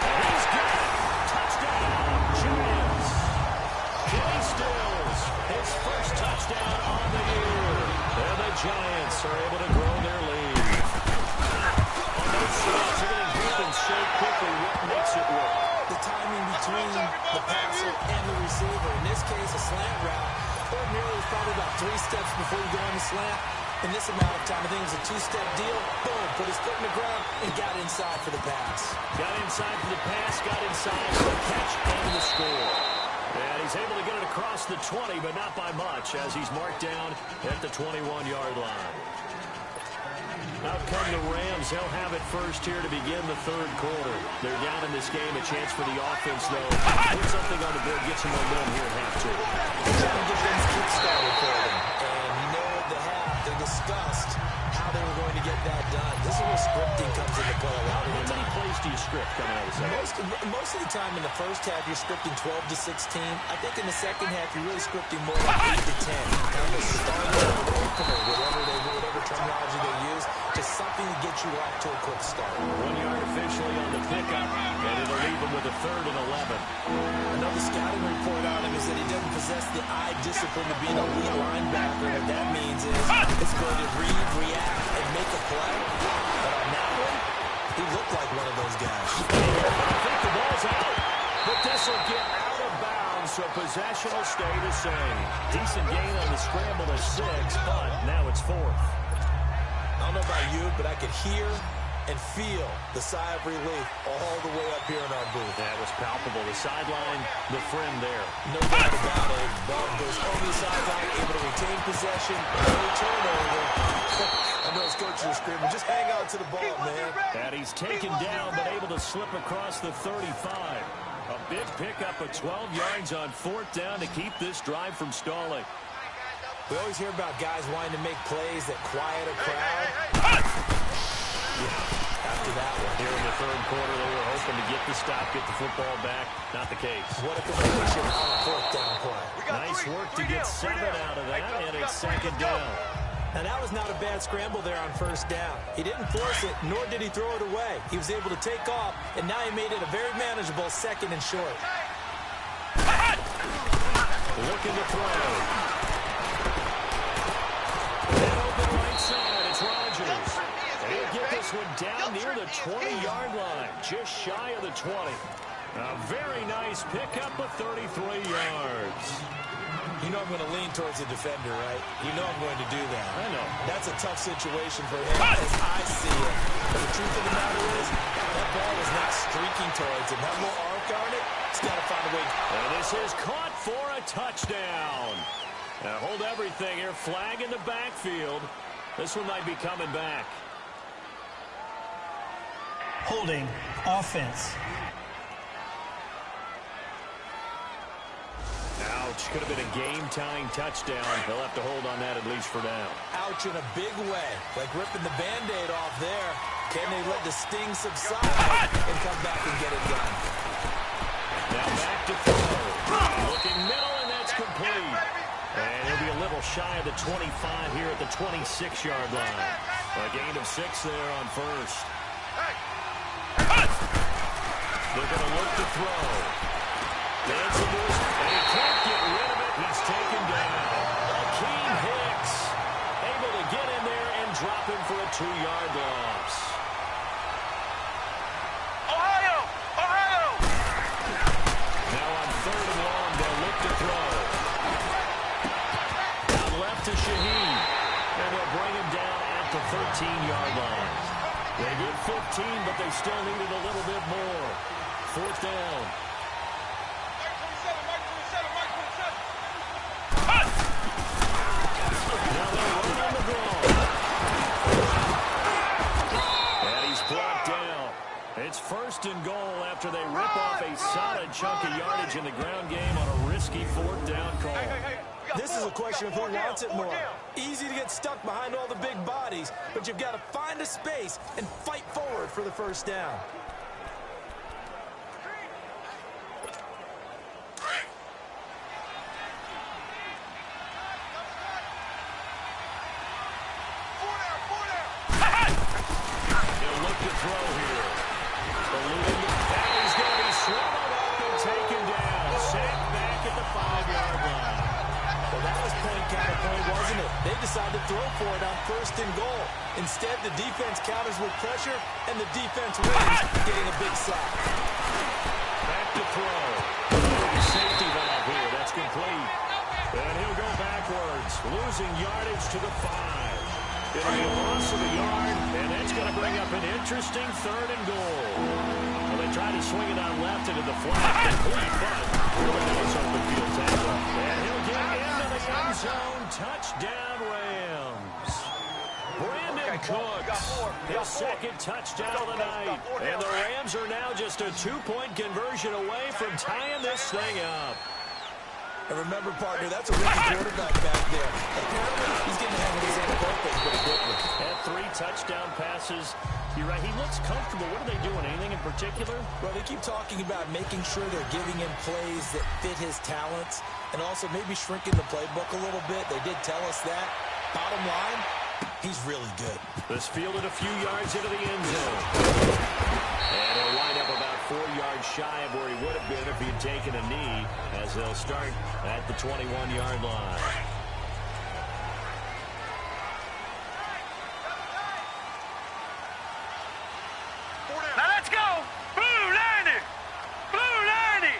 Speaker 1: And he's got it. Touchdown, Giants. Kenny Stills, his first touchdown on the year. And the Giants are able to grow their lead. On those shots, they're getting deep and shape quickly. What makes it work?
Speaker 2: The timing between the passer and the receiver. In this case, a slant route. Ordinarily, it's probably about 3 steps before you go on the slant. In this amount of time, I think it was a 2-step deal. Boom, put his foot in the ground and got inside for the pass.
Speaker 1: Got inside for the pass, got inside for the catch and the score. And he's able to get it across the 20, but not by much, as he's marked down at the 21-yard line. Out come the Rams. They'll have it first here to begin the 3rd quarter. They're down in this game. A chance for the offense, though. Put something on the board, get some momentum here at half 2.
Speaker 2: Trying to get things kick-started for them. And you know at the half, they discussed how they were going to get that done. This is where scripting comes into play a lot of the time.
Speaker 1: How many plays do you script coming out of the second?
Speaker 2: Most of the time in the first half, you're scripting 12 to 16. I think in the second half, you're really scripting more like 8 to 10. Kind of a starter, opener, whatever terminology they use. Just something to get you off to a quick start.
Speaker 1: 1 yard officially on the pickup, and it'll leave him with a 3rd and 11.
Speaker 2: Another scouting report on him is that he doesn't possess the eye discipline to be an elite linebacker. What that means is it's going to read, react, and make a play. But on that one, he looked like one of those guys.
Speaker 1: I think the ball's out, but this will get out of bounds, so possession will stay the same. Decent gain on the scramble to 6, but now it's 4th.
Speaker 2: I don't know about you, but I could hear and feel the sigh of relief all the way up here in our booth.
Speaker 1: That was palpable. The sideline, the friend there.
Speaker 2: No doubt about it. Ball goes over the sideline, able to retain possession, no turnover. I know his coaches are screaming, just hang on to the ball, man.
Speaker 1: And he's taken down, but able to slip across the 35. A big pickup of 12 yards on 4th down to keep this drive from stalling.
Speaker 2: We always hear about guys wanting to make plays that quiet a crowd. Yeah, after that one.
Speaker 1: Here in the 3rd quarter, they were hoping to get the stop, get the football back. Not the case.
Speaker 2: What a completion on a 4th down play.
Speaker 1: Nice work to get 7 out of that, and it's 2nd down.
Speaker 2: And that was not a bad scramble there on first down. He didn't force it, nor did he throw it away. He was able to take off, and now he made it a very manageable 2nd and short.
Speaker 1: Looking to throw. And open right side, it's Rodgers. And he'll get this one down near the 20-yard line, just shy of the 20. A very nice pickup of 33 yards.
Speaker 2: You know I'm going to lean towards the defender, right? You know I'm going to do that.
Speaker 1: I know.
Speaker 2: That's a tough situation for him as I see it. But the truth of the matter is, that ball is not streaking towards him. That little arc on it, he's got to find a way.
Speaker 1: And this is caught for a touchdown. Now hold everything here. Flag in the backfield. This one might be coming back.
Speaker 4: Holding offense.
Speaker 1: Ouch. Could have been a game-tying touchdown. They'll have to hold on that at least for now.
Speaker 2: Ouch in a big way. Like ripping the Band-Aid off there. Can they let the sting subside and come back and get it done?
Speaker 1: Now back to throw. Looking middle, and that's complete. And he'll be a little shy of the 25 here at the 26-yard line. A gain of 6 there on first. They're going to look to throw. Dancing to his, and he can't get rid of it. He's taken down. Akeem Hicks able to get in there and drop him for a 2-yard loss.
Speaker 3: Ohio! Ohio!
Speaker 1: Now on 3rd and long, they'll look to throw. Out left to Shaheed. And they'll bring him down at the 13-yard line. They get 15, but they still needed a little bit more. 4th down. Now they'll run on the draw. And he's brought down. It's 1st and goal after they rip off a solid chunk of yardage in the ground game on a risky 4th down call.
Speaker 2: This is a question of who wants it more. Easy to get stuck behind all the big bodies, but you've got to find a space and fight forward for the 1st down.
Speaker 1: He'll look to throw here. Ballooning. And he's going to be swallowed up and taken down. Sacked back at the 5-yard line.
Speaker 2: Well, that was point counterpoint, wasn't it? They decided to throw for it on 1st and goal. Instead, the defense counters with pressure, and the defense wins, getting a big sack.
Speaker 1: Back to throw. Safety valve here. That's complete. And he'll go backwards, losing yardage to the 5. It'll be a loss of a yard, and that's going to bring up an interesting 3rd and goal. Well, they try to swing it on left into the flat, complete, but really nice open field tackle. And he'll get into the end zone. Touchdown, Rams. Brandon Cooks, his 2nd touchdown of the night. And the Rams are now just a 2-point conversion away from tying this thing up.
Speaker 2: And remember, partner, that's a rookie quarterback back there. Apparently, he's getting the hang of his NFL thing pretty quickly.
Speaker 1: Had 3 touchdown passes. You're right, he looks comfortable. What are they doing? Anything in particular?
Speaker 2: Well, they keep talking about making sure they're giving him plays that fit his talents and also maybe shrinking the playbook a little bit. They did tell us that. Bottom line, he's really good.
Speaker 1: This fielded a few yards into the end zone. And he'll wind up about 4 yards shy of where he would have been if he had taken a knee, as they'll start at the 21-yard line.
Speaker 3: Now let's go! Blue Landy! Blue Landy!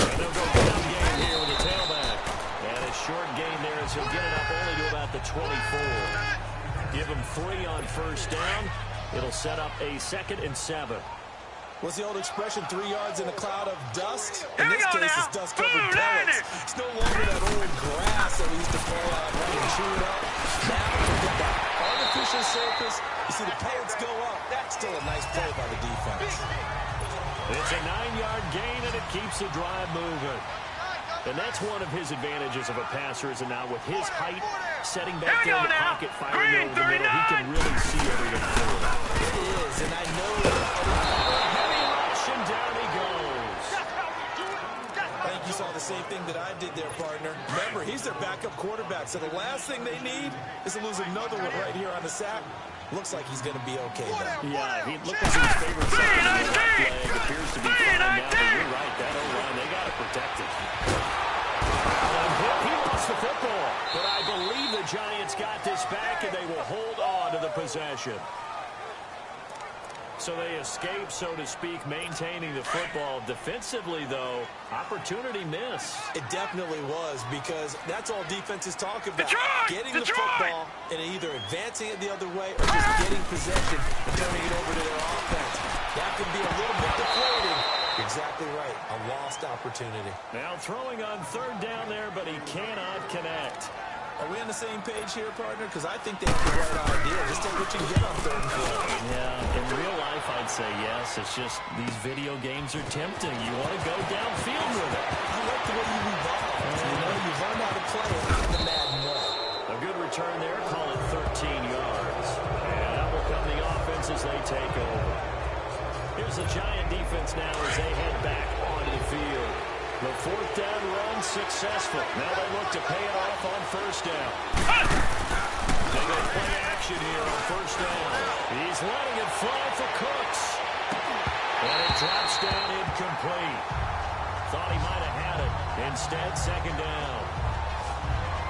Speaker 1: And they'll go down game here with a tailback. And a short gain there as he'll get it up only to about the 24. Give him 3 on 1st down. It'll set up a 2nd and 7.
Speaker 2: What's the old expression, 3 yards in a cloud of dust?
Speaker 3: Here
Speaker 2: In
Speaker 3: we
Speaker 2: this
Speaker 3: go
Speaker 2: case,
Speaker 3: now.
Speaker 2: it's dust-covered
Speaker 3: Blue
Speaker 2: pellets.
Speaker 3: Landy.
Speaker 2: It's no longer that old grass that we used to play on, right, and chew it up. Now, we've got that artificial surface. You see the pellets go up. That's still a nice play by the defense.
Speaker 1: It's a 9-yard gain, and it keeps the drive moving. And that's one of his advantages of a passer, is now with his height, setting back there in the pocket, firing over the middle, he can really see everything forward.
Speaker 2: It is, and I know that.
Speaker 1: Heavy rush, and down he goes.
Speaker 2: I think you saw the same thing that I did there, partner. Remember, he's their backup quarterback, so the last thing they need is to lose another one right here on the sack. Looks like he's going to be okay, though.
Speaker 1: Yeah, he looked like his favorite side of the left leg. Appears to be fine now, but you're right, that O-line, they got to protect it. He lost the football, but I believe the Giants got this back, and they will hold on to the possession. So they escape, so to speak, maintaining the football. Defensively, though, opportunity miss.
Speaker 2: It definitely was, because that's all defenses talk about. Getting the
Speaker 3: Detroit!
Speaker 2: football and either advancing it the other way or just getting possession and turning it over to their offense. That can be a little bit deflating. Exactly right. A lost opportunity.
Speaker 1: Now throwing on third down there, but he cannot connect.
Speaker 2: Are we on the same page here, partner? Because I think they have the right idea. Just take what you can get on third and four.
Speaker 1: Yeah, in real life, I'd say yes. It's just these video games are tempting. You want to go downfield with it.
Speaker 2: I like the way you evolve. You've learned how to play it the Madden way.
Speaker 1: A good return there. Call it 13 yards. And that will come the offense as they take over. Here's the Giant defense now as they head back onto the field. The fourth down run successful. Now they look to pay it off on first down. They go play action here on first down. He's letting it fly for Cooks. And it drops down incomplete. Thought he might have had it. Instead, second down.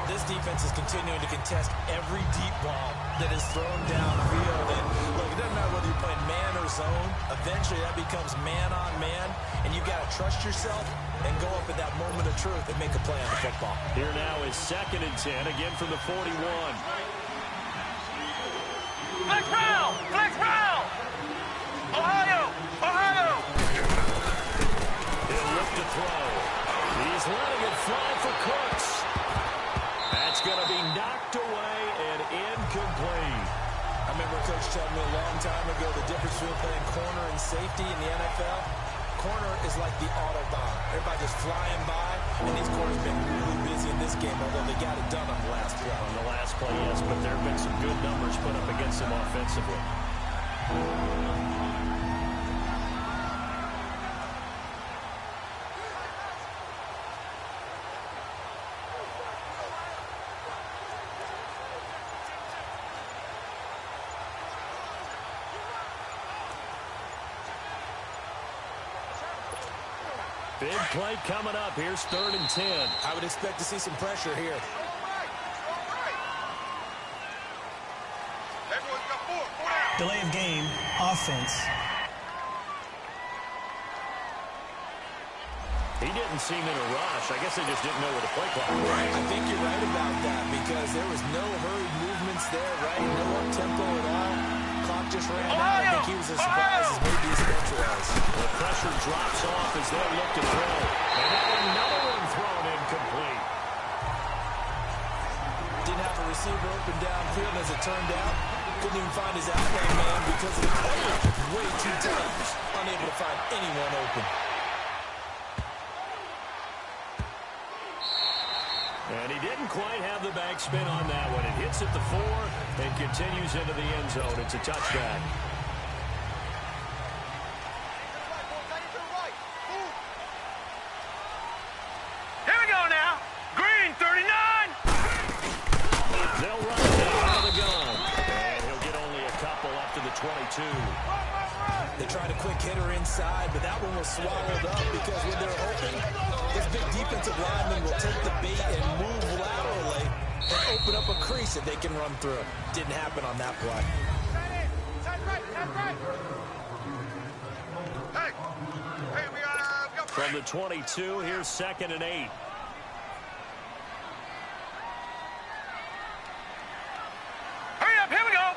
Speaker 2: This defense is continuing to contest every deep ball that is thrown downfield. And look, it doesn't matter whether you're playing man or zone. Eventually, that becomes man on man. And you've got to trust yourself and go up at that moment of truth and make a play on the football.
Speaker 1: Here now is 2nd and 10, again from the 41.
Speaker 3: Flex round! Flex round! Ohio! Ohio!
Speaker 1: He'll look to throw. He's letting it fly for Cooks. That's going to be knocked away and incomplete.
Speaker 2: I remember a coach telling me a long time ago the difference between playing corner and safety in the NFL. Corner is like the Autobahn. Everybody just flying by, and these corners have been really busy in this game, although they got it done on the last play.
Speaker 1: On the last play, yes, but there have been some good numbers put up against them offensively. Big play coming up. Here's 3rd and 10.
Speaker 2: I would expect to see some pressure here.
Speaker 3: Everyone's got four down.
Speaker 4: Delay of game, offense.
Speaker 1: He didn't seem in a rush. I guess they just didn't know where the play clock was.
Speaker 2: I think you're right about that, because there was no hurried movements there, right? No up-tempo at all. Clock just ran out. I think he was as surprised as maybe his coach was.
Speaker 1: The pressure drops off as they look to throw. And now another one thrown incomplete.
Speaker 2: Didn't have a receiver open downfield, as it turned out. Couldn't even find his outlet man because of the coverage. Way too tight. Unable to find anyone open.
Speaker 1: And he didn't quite have the backspin on that one. It hits at the 4 and continues into the end zone. It's a touchback.
Speaker 3: Here we go now. Green, 39.
Speaker 1: They'll run it down out of the gun. And he'll get only a couple up to the 22.
Speaker 2: They tried a quick hitter inside, but that one was swallowed up because when they're open, this big defensive lineman will take the bait and move laterally and open up a crease that they can run through. Didn't happen on that play.
Speaker 3: Hey, we got
Speaker 1: From the 22, here's 2nd and 8.
Speaker 3: hurry up, here we go.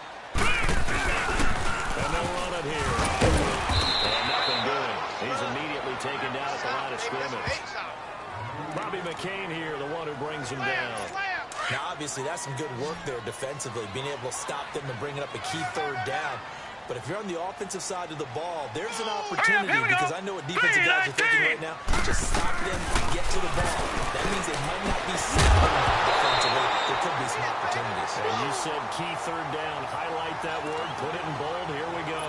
Speaker 1: And they'll run it here. And nothing doing. He's immediately taken down at the line of scrimmage. Bobby McCain here, the one who brings him down.
Speaker 2: Now, obviously, that's some good work there defensively, being able to stop them and bringing up a key 3rd down. But if you're on the offensive side of the ball, there's an opportunity, because I know what defensive guys are thinking right now. Just stop them, get to the ball. That means they might not be snapping defensively. There could be some opportunities.
Speaker 1: And you said key 3rd down. Highlight that word. Put it in bold. Here we go.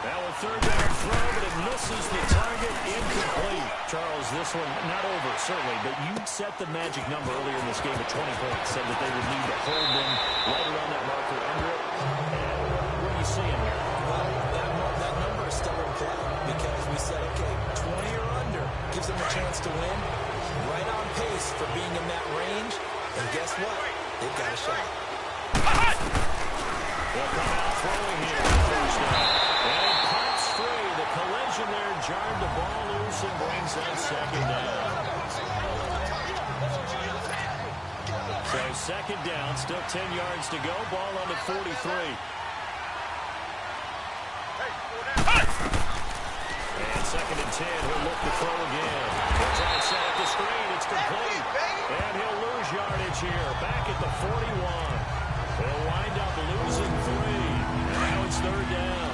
Speaker 1: Now a 3rd down throw, but it misses the target. Incomplete. Charles, this one not over, certainly, but you set the magic number earlier in this game at 20 points. Said that they would need to hold them right around that marker under it. What are you seeing here?
Speaker 2: Well, that number is still in play, because we said, okay, 20 or under gives them a chance to win. Right on pace for being in that range. And guess what? They've got a shot.
Speaker 1: They'll come out throwing here. First down. And he pops decision there, jarred the ball loose and brings up second down. So second down, still 10 yards to go. Ball on the 43. And second and 10, he'll look to throw again. He'll try and set up the screen. It's complete. And he'll lose yardage here. Back at the 41. He'll wind up losing 3. And now it's third down.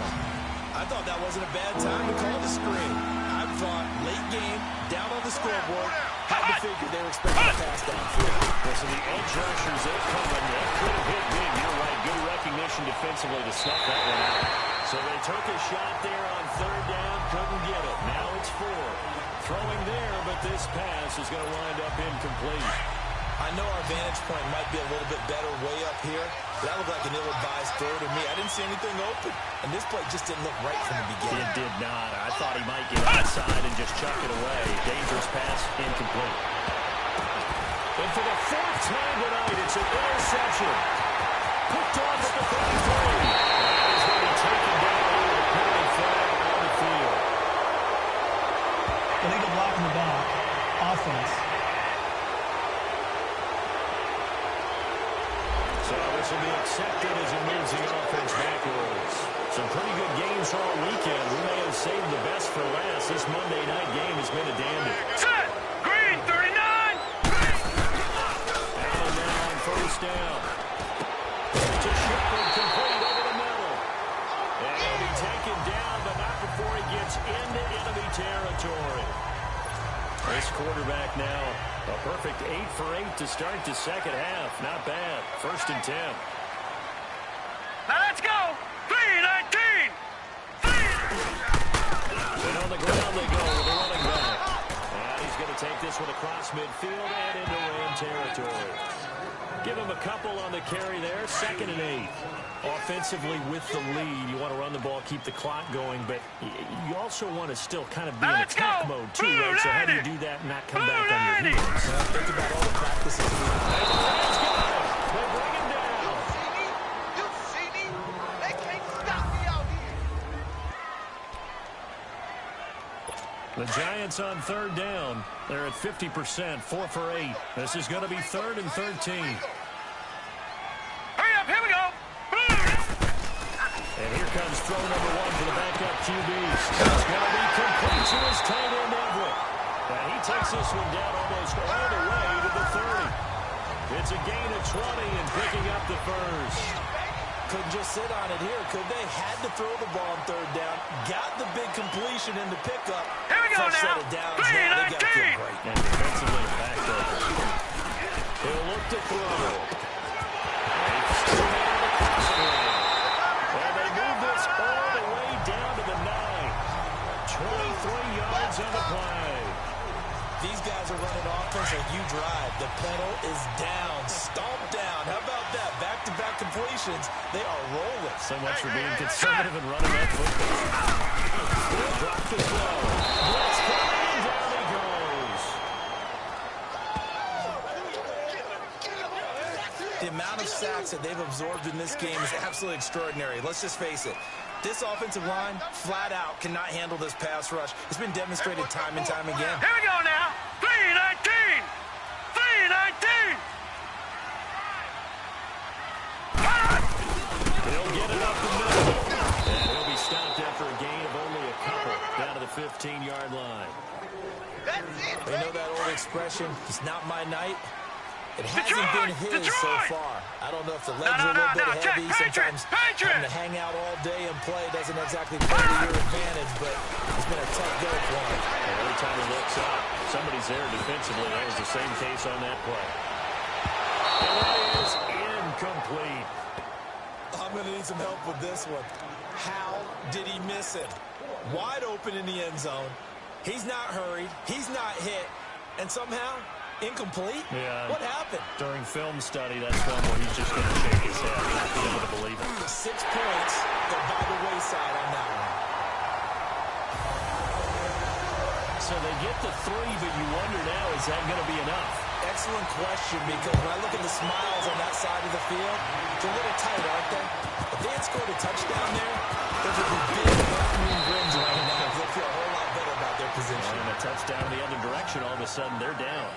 Speaker 2: I thought that wasn't a bad time to call the screen. I thought late game, down on the scoreboard, had to figure they were expecting a pass downfield.
Speaker 1: Well, so the edge rushers, they're coming. That could have hit big. You're right. Good recognition defensively to snuff that one out. So they took a shot there on third down. Couldn't get it. Now it's 4. Throwing there, but this pass is going to wind up incomplete.
Speaker 2: I know our vantage point might be a little bit better way up here. That looked like an ill-advised throw to me. I didn't see anything open, and this play just didn't look right from the beginning.
Speaker 1: It did not. I thought he might get outside and just chuck it away. Dangerous pass, incomplete. And for the 4th time tonight, it's an interception. Picked off at the 33. He's going to be taken down over the penalty flag on the field.
Speaker 4: Illegal block in the back. Offense.
Speaker 1: So this will be accepted as he moves the offense backwards. Some pretty good games all weekend. We may have saved the best for last. This Monday night game has been a dandy.
Speaker 3: Set! Green, 39!
Speaker 1: Allen now on first down. To Shepard, complete over the middle. And he'll be taken down, but not before he gets into enemy territory. This quarterback now, a perfect 8 for 8 to start the second half. Not bad. First and 10.
Speaker 3: Now let's go! 3-19!
Speaker 1: And on the ground they go with the running back. And he's going to take this one across midfield and into Ram territory. Give him a couple on the carry there. Second and 8. Offensively with the lead, you want to run the ball, keep the clock going, but you also want to still kind of be in attack mode too, right? So how do you do that and not come back on your heels?
Speaker 2: Think about all the practices we've had.
Speaker 1: They bring him down.
Speaker 3: You see me? They can't stop me out here.
Speaker 1: The Giants on third down. They're at 50%, 4 for 8. This is going to be 3rd and 13.
Speaker 3: Hurry up, here we go!
Speaker 1: And here comes throw number 1 for the backup QBs. It's going to be complete to his tight end, Everett. And he takes this one down almost all the way to the 30. It's a gain of 20 and picking up the first.
Speaker 2: Couldn't just sit on it here, could they? Had to throw the ball on third down. Got the big completion in the pickup.
Speaker 3: Here we go
Speaker 2: First
Speaker 3: now!
Speaker 2: set of downs, man, they got to feel great.
Speaker 1: And defensively backed up. He'll look to throw. And they move this all the way down to the 9. 23 yards on the play.
Speaker 2: These guys are running offense like you drive. The pedal is down, stomped down. How about that? Back-to-back completions. They are rolling.
Speaker 1: So much for being conservative and running that football. They'll drop the throw. Blitz coming, and down he goes.
Speaker 2: The amount of sacks that they've absorbed in this game is absolutely extraordinary. Let's just face it. This offensive line, flat out, cannot handle this pass rush. It's been demonstrated time and time again.
Speaker 3: Here we go now! 3-19! 3-19!
Speaker 1: He'll get it up the middle. And he'll be stopped after a gain of only a couple down to the 15-yard line.
Speaker 3: That's it,
Speaker 2: You know that old expression, it's not my night? It hasn't been his so far. I don't know if the legs are a little bit heavy. Sometimes having to hang out all day and play doesn't exactly play to your advantage, but it's been a tough go for him.
Speaker 1: And every time he looks up, somebody's there defensively. That was the same case on that play. And that is incomplete.
Speaker 2: I'm going to need some help with this one. How did he miss it? Wide open in the end zone. He's not hurried. He's not hit. And somehow, incomplete?
Speaker 1: Yeah.
Speaker 2: What happened?
Speaker 1: During film study, that's one where he's just going to shake his head. Not be able to believe it.
Speaker 2: 6 points go by the wayside on that one.
Speaker 1: So they get the 3, but you wonder now, is that going to be enough?
Speaker 2: Excellent question, because when I look at the smiles on that side of the field, they're a little tight, aren't they? If they had scored a touchdown there, there would be big afternoon grins right now. They'll feel position.
Speaker 1: And a touchdown in the other direction. All of a sudden, they're down.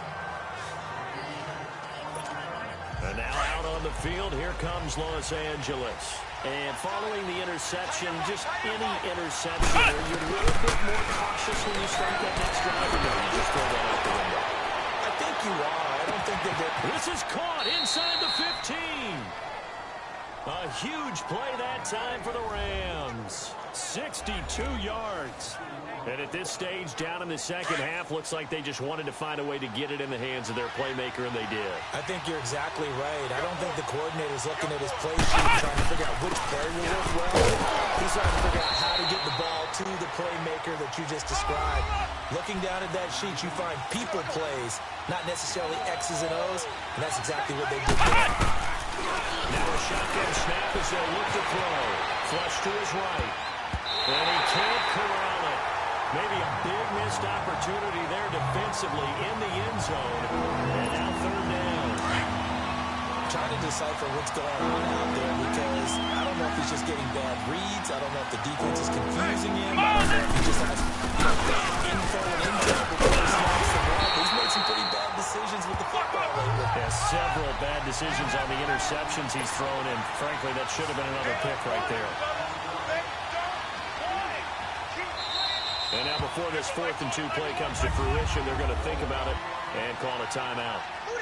Speaker 1: And now out on the field, here comes Los Angeles. And following the interception, just any interception, are you a little bit more cautious when you start that next drive, or no, you just throw that out the window?
Speaker 2: I think you are. I don't think that they're...
Speaker 1: This is caught inside the 15. A huge play that time for the Rams. 62 yards. And at this stage, down in the second half, looks like they just wanted to find a way to get it in the hands of their playmaker, and they did.
Speaker 2: I think you're exactly right. I don't think the coordinator's looking at his play sheet trying to figure out which player will work well. He's trying to figure out how to get the ball to the playmaker that you just described. Looking down at that sheet, you find people plays, not necessarily X's and O's, and that's exactly what they did there.
Speaker 1: Now a shotgun snap as they look to throw. Flush to his right. And he can't corral it. Maybe a big missed opportunity there defensively in the end zone. And now third down.
Speaker 2: Trying to decipher what's going on out there because I don't know if he's just getting bad reads. I don't know if the defense is confusing him. I don't know if he just has bad info and intel before he snaps the ball. He's made some pretty bad decisions with the football lately.
Speaker 1: Yeah, several bad decisions on the interceptions he's thrown in. Frankly, that should have been another pick right there. And now before this 4th and 2 play comes to fruition, they're going to think about it and call a timeout.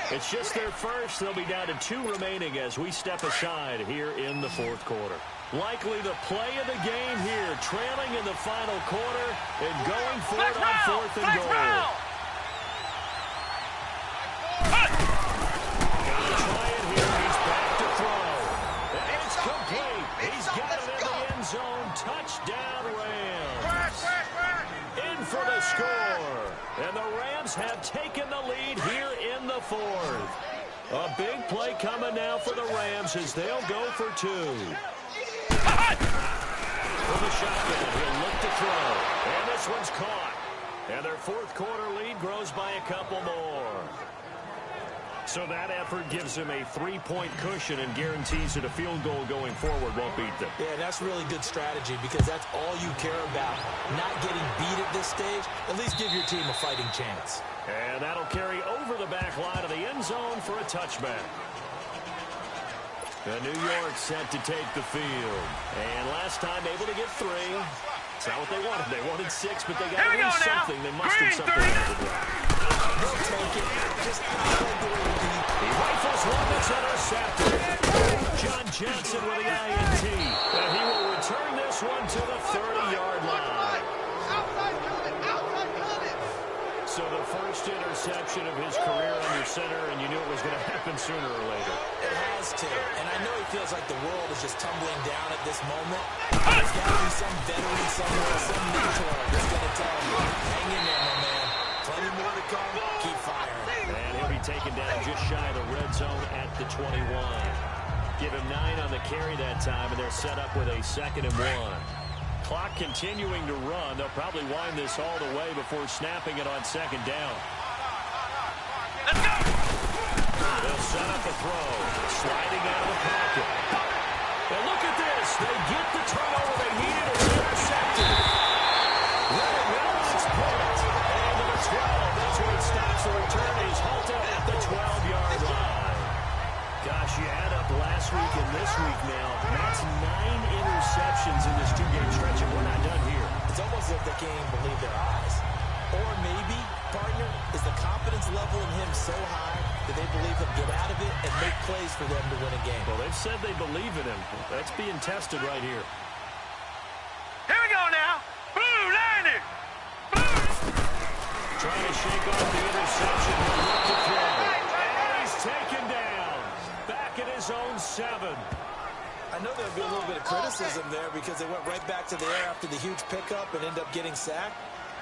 Speaker 1: It's just their first. They'll be down to 2 remaining as we step aside here in the 4th quarter. Likely the play of the game here, trailing in the final quarter and going for it on 4th and goal. Gonna try it here. He's back to throw. And it's complete. He's got it in the end zone. Touchdown, Rams. In for the score. And the Rams have taken the lead here in the 4th. A big play coming now for the Rams as they'll go for 2. For the shotgun, he'll look to throw. And this one's caught. And their 4th quarter lead grows by a couple more. So that effort gives them a 3-point cushion and guarantees that a field goal going forward won't beat them.
Speaker 2: Yeah, that's really good strategy because that's all you care about. Not getting beat at this stage. At least give your team a fighting chance.
Speaker 1: And that'll carry over the back line of the end zone for a touchback. The New York set to take the field. And last time able to get 3. It's not what they wanted. They wanted 6, but they got to do something. They mustered something out of it.
Speaker 2: They'll take it. Just
Speaker 1: he rifles one that's intercepted. John Johnson with the INT. And he will return this one to the 30-yard line. So the first interception of his career under center, and you knew it was going to happen sooner or later.
Speaker 2: It has to. And I know he feels like the world is just tumbling down at this moment. There's got to be some veteran somewhere, some mentor that's going to tell him, hang in there, my man. Plenty more to come. Keep firing.
Speaker 1: And he'll be taken down just shy of the red zone at the 21. Give him 9 on the carry that time, and they're set up with a 2nd and 1. Clock continuing to run. They'll probably wind this all the way before snapping it on 2nd down.
Speaker 3: Let's go!
Speaker 1: They'll set up a throw. Sliding out of the pocket. And look at this. They get the turnover they needed. It's intercepted. Let it run on its point. And to the 12. That's where it stops. The return is halted at the 12-yard line. Gosh, you add up last week and this week now. That's 9 interceptions in this 2-game stretch, and we're not done here.
Speaker 2: It's almost as if they can't even believe their eyes. Or maybe, partner, is the confidence level in him so high that they believe he'll get out of it and make plays for them to win a game.
Speaker 1: Well, they've said they believe in him. That's being tested right here.
Speaker 3: Here we go now. Boo, line it. Boo.
Speaker 1: Trying to shake off the interception. He'll look to throw. And he's taken down. Back at his own 7.
Speaker 2: I know there'll be a little bit of criticism there because they went right back to the air after the huge pickup and end up getting sacked.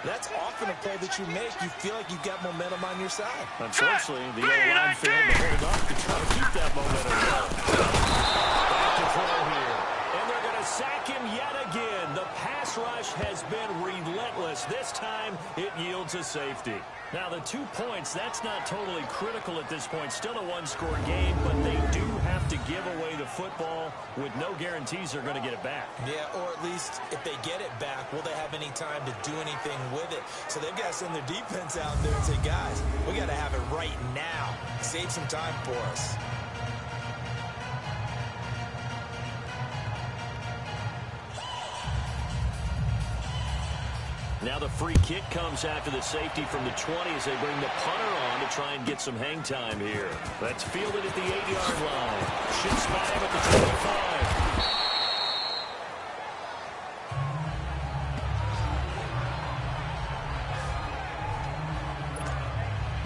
Speaker 2: That's often a play that you make. You feel like you've got momentum on your side.
Speaker 1: Unfortunately, the O-line failed to hold up to try to keep that momentum going. Back to throw here. And they're going to sack him yet again. The pass rush has been relentless. This time, it yields a safety. Now, the 2 points, that's not totally critical at this point. Still a one-score game, but they do have to give away the football with no guarantees they're going to get it back.
Speaker 2: Yeah, or at least if they get it back, will they have any time to do anything with it? So they've got to send their defense out there and say, guys, we got to have it right now. Save some time for us.
Speaker 1: Now the free kick comes after the safety from the 20 as they bring the punter on to try and get some hang time here. That's fielded at the 8-yard line. Shifts by him at the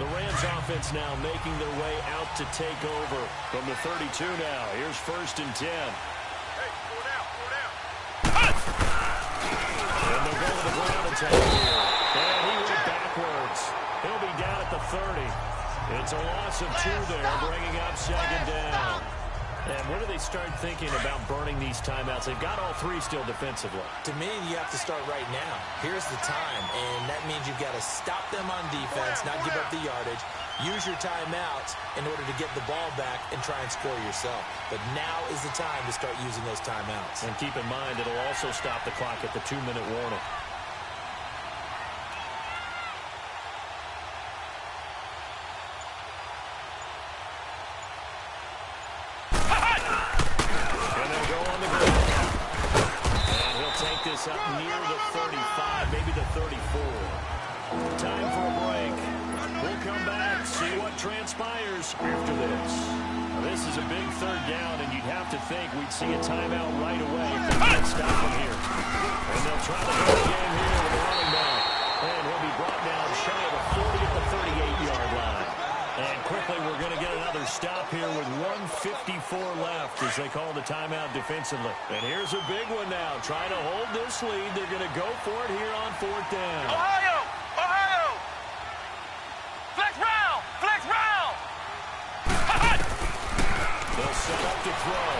Speaker 1: 25. The Rams offense now making their way out to take over from the 32 now. Here's 1st and 10. And he went backwards. He'll be down at the 30. It's a loss of 2 there, bringing up 2nd down. And when do they start thinking about burning these timeouts? They've got all 3 still defensively.
Speaker 2: To me, you have to start right now. Here's the time, and that means you've got to stop them on defense, not give up the yardage. Use your timeouts in order to get the ball back and try and score yourself. But now is the time to start using those timeouts.
Speaker 1: And keep in mind, it'll also stop the clock at the 2-minute warning. Up near the 35, maybe the 34. Time for a break. We'll come back, see what transpires after this. Now, this is a big 3rd down, and you'd have to think we'd see a timeout right away if they can't stop him here. And they'll try to win the game here with a running back. And he'll be brought down shy of the 40 at the 38-yard line. And quickly, we're going to get another stop here with 1:54 left as they call the timeout defensively. And here's a big one now. Trying to hold this lead. They're going to go for it here on 4th down.
Speaker 3: Ohio! Ohio! Flex round! Flex round!
Speaker 1: They'll set up to throw.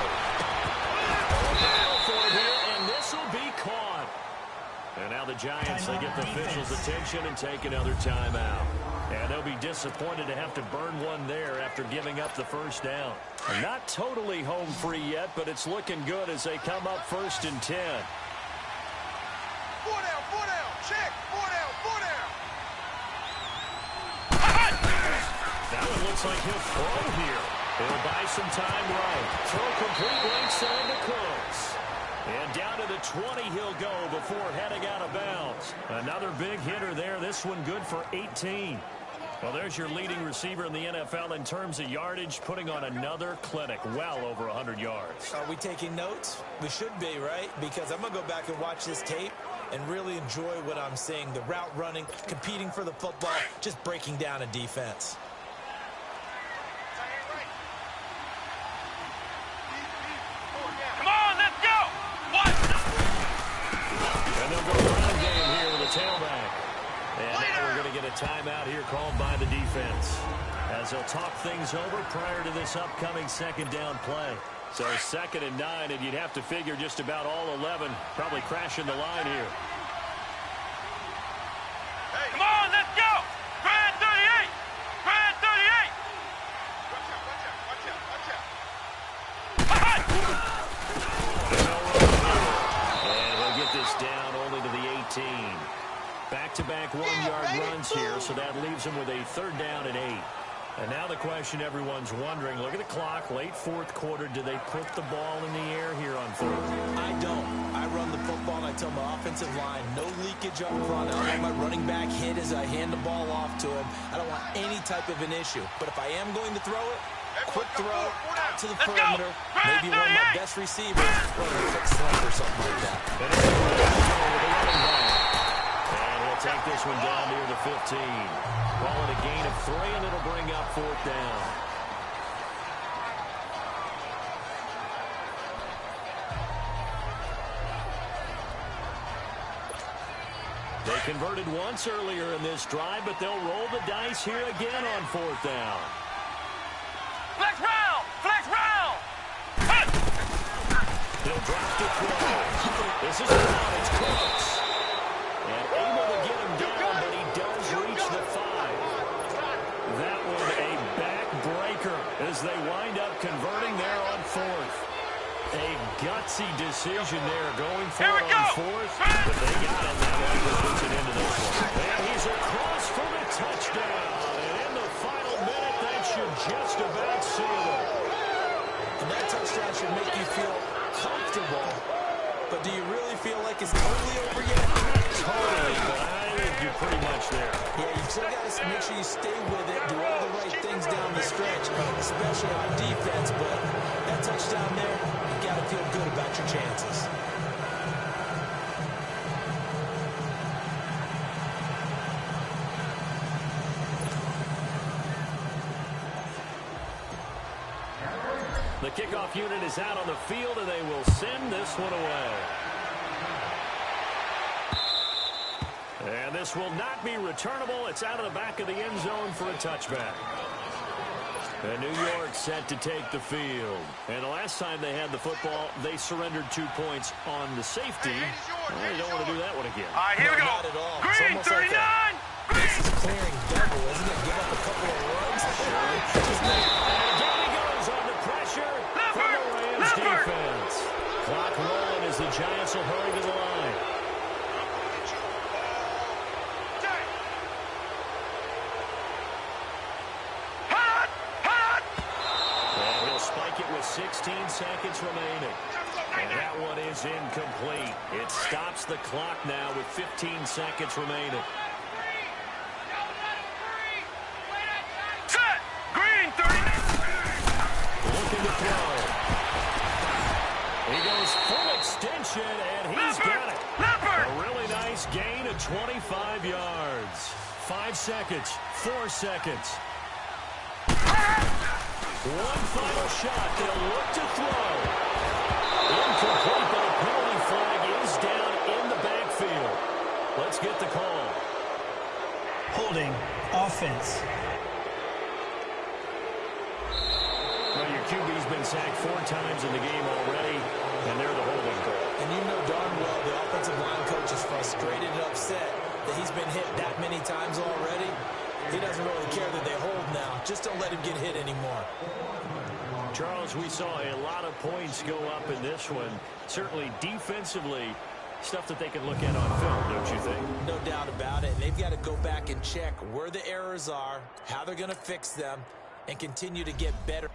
Speaker 1: A battle for it here, and this will be caught. And now the Giants, they get the officials' attention and take another timeout. And they'll be disappointed to have to burn one there after giving up the 1st down. Not totally home free yet, but it's looking good as they come up 1st and 10.
Speaker 3: 4 down, check, 4 down.
Speaker 1: That one looks like he'll throw here. He'll buy some time right. Throw complete right side to Cooks. And down to the 20 he'll go before heading out of bounds. Another big hitter there. This one good for 18. Well, there's your leading receiver in the NFL in terms of yardage, putting on another clinic, well over 100 yards.
Speaker 2: Are we taking notes? We should be, right? Because I'm going to go back and watch this tape and really enjoy what I'm seeing. The route running, competing for the football, just breaking down a defense.
Speaker 3: Come on, let's go! What?
Speaker 1: And they'll go run game here with a tailback. And now we're going to get a timeout here called by the defense as they'll talk things over prior to this upcoming 2nd down play. So 2nd and 9, and you'd have to figure just about all 11 probably crashing the line here.
Speaker 3: Hey, come on, let's go! Grand 38! Grand 38! Watch out!
Speaker 1: And he'll get this down only to the 18. Back-to-back 1-yard runs here, so that leaves him with a 3rd down and 8. And now the question everyone's wondering, look at the clock, late 4th quarter, do they put the ball in the air here on 3rd?
Speaker 2: I don't. I run the football and I tell my offensive line, no leakage up front. I don't want my running back hit as I hand the ball off to him. I don't want any type of an issue. But if I am going to throw it, quick throw out to the perimeter, maybe one of my best receivers, or a quick slump or something like that.
Speaker 1: And it's with the running back. And he'll take this one down near the 15. Call it a gain of 3, and it'll bring up 4th down. They converted once earlier in this drive, but they'll roll the dice here again on 4th down.
Speaker 3: Flex round! Flex round!
Speaker 1: He'll drop to throw. This is down. It's Cooks. And able to get him down, but he does reach the 5. as they wind up converting there on fourth. A gutsy decision there going for it on fourth, but they got it. That one puts it into this one. And he's across for the touchdown. And in the final minute, that should just about seal it.
Speaker 2: And that touchdown should make you feel comfortable. But do you really feel like it's totally over yet?
Speaker 1: Totally, but I think you're pretty much there.
Speaker 2: Yeah, you still got to make sure you stay with it, do all the right things down the stretch, especially on defense. But that touchdown there, you got to feel good about your chances.
Speaker 1: The kickoff unit is out on the field, and they will send this one away. And this will not be returnable. It's out of the back of the end zone for a touchback. And New York set to take the field. And the last time they had the football, they surrendered 2 points on the safety. Well, you don't want to do that one again.
Speaker 3: All right, here we go.
Speaker 2: Not at all.
Speaker 3: Green, 39!
Speaker 2: This is clearing double, isn't it? Give up a couple of runs.
Speaker 1: And down he goes on the pressure from the Rams defense. Clock rolling as the Giants will hurry to the line. And he'll spike it with 16 seconds remaining. And that one is incomplete. It stops the clock now with 15 seconds remaining.
Speaker 3: Set! Green, 30!
Speaker 1: Looking to throw. He goes full extension, and he's got it. A really nice gain of 25 yards. 5 seconds, 4 seconds. One final shot. They'll look to throw. Incomplete, but a penalty flag is down in the backfield. Let's get the call.
Speaker 4: Holding. Offense.
Speaker 1: Well, your QB's been sacked 4 times in the game already, and they're the holding call.
Speaker 2: And you know darn well the offensive line coach is frustrated and upset that he's been hit that many times already. He doesn't really care that they hold now. Just don't let him get hit anymore.
Speaker 1: Charles, we saw a lot of points go up in this one. Certainly defensively, stuff that they can look at on film, don't you think?
Speaker 2: No doubt about it. And they've got to go back and check where the errors are, how they're going to fix them, and continue to get better.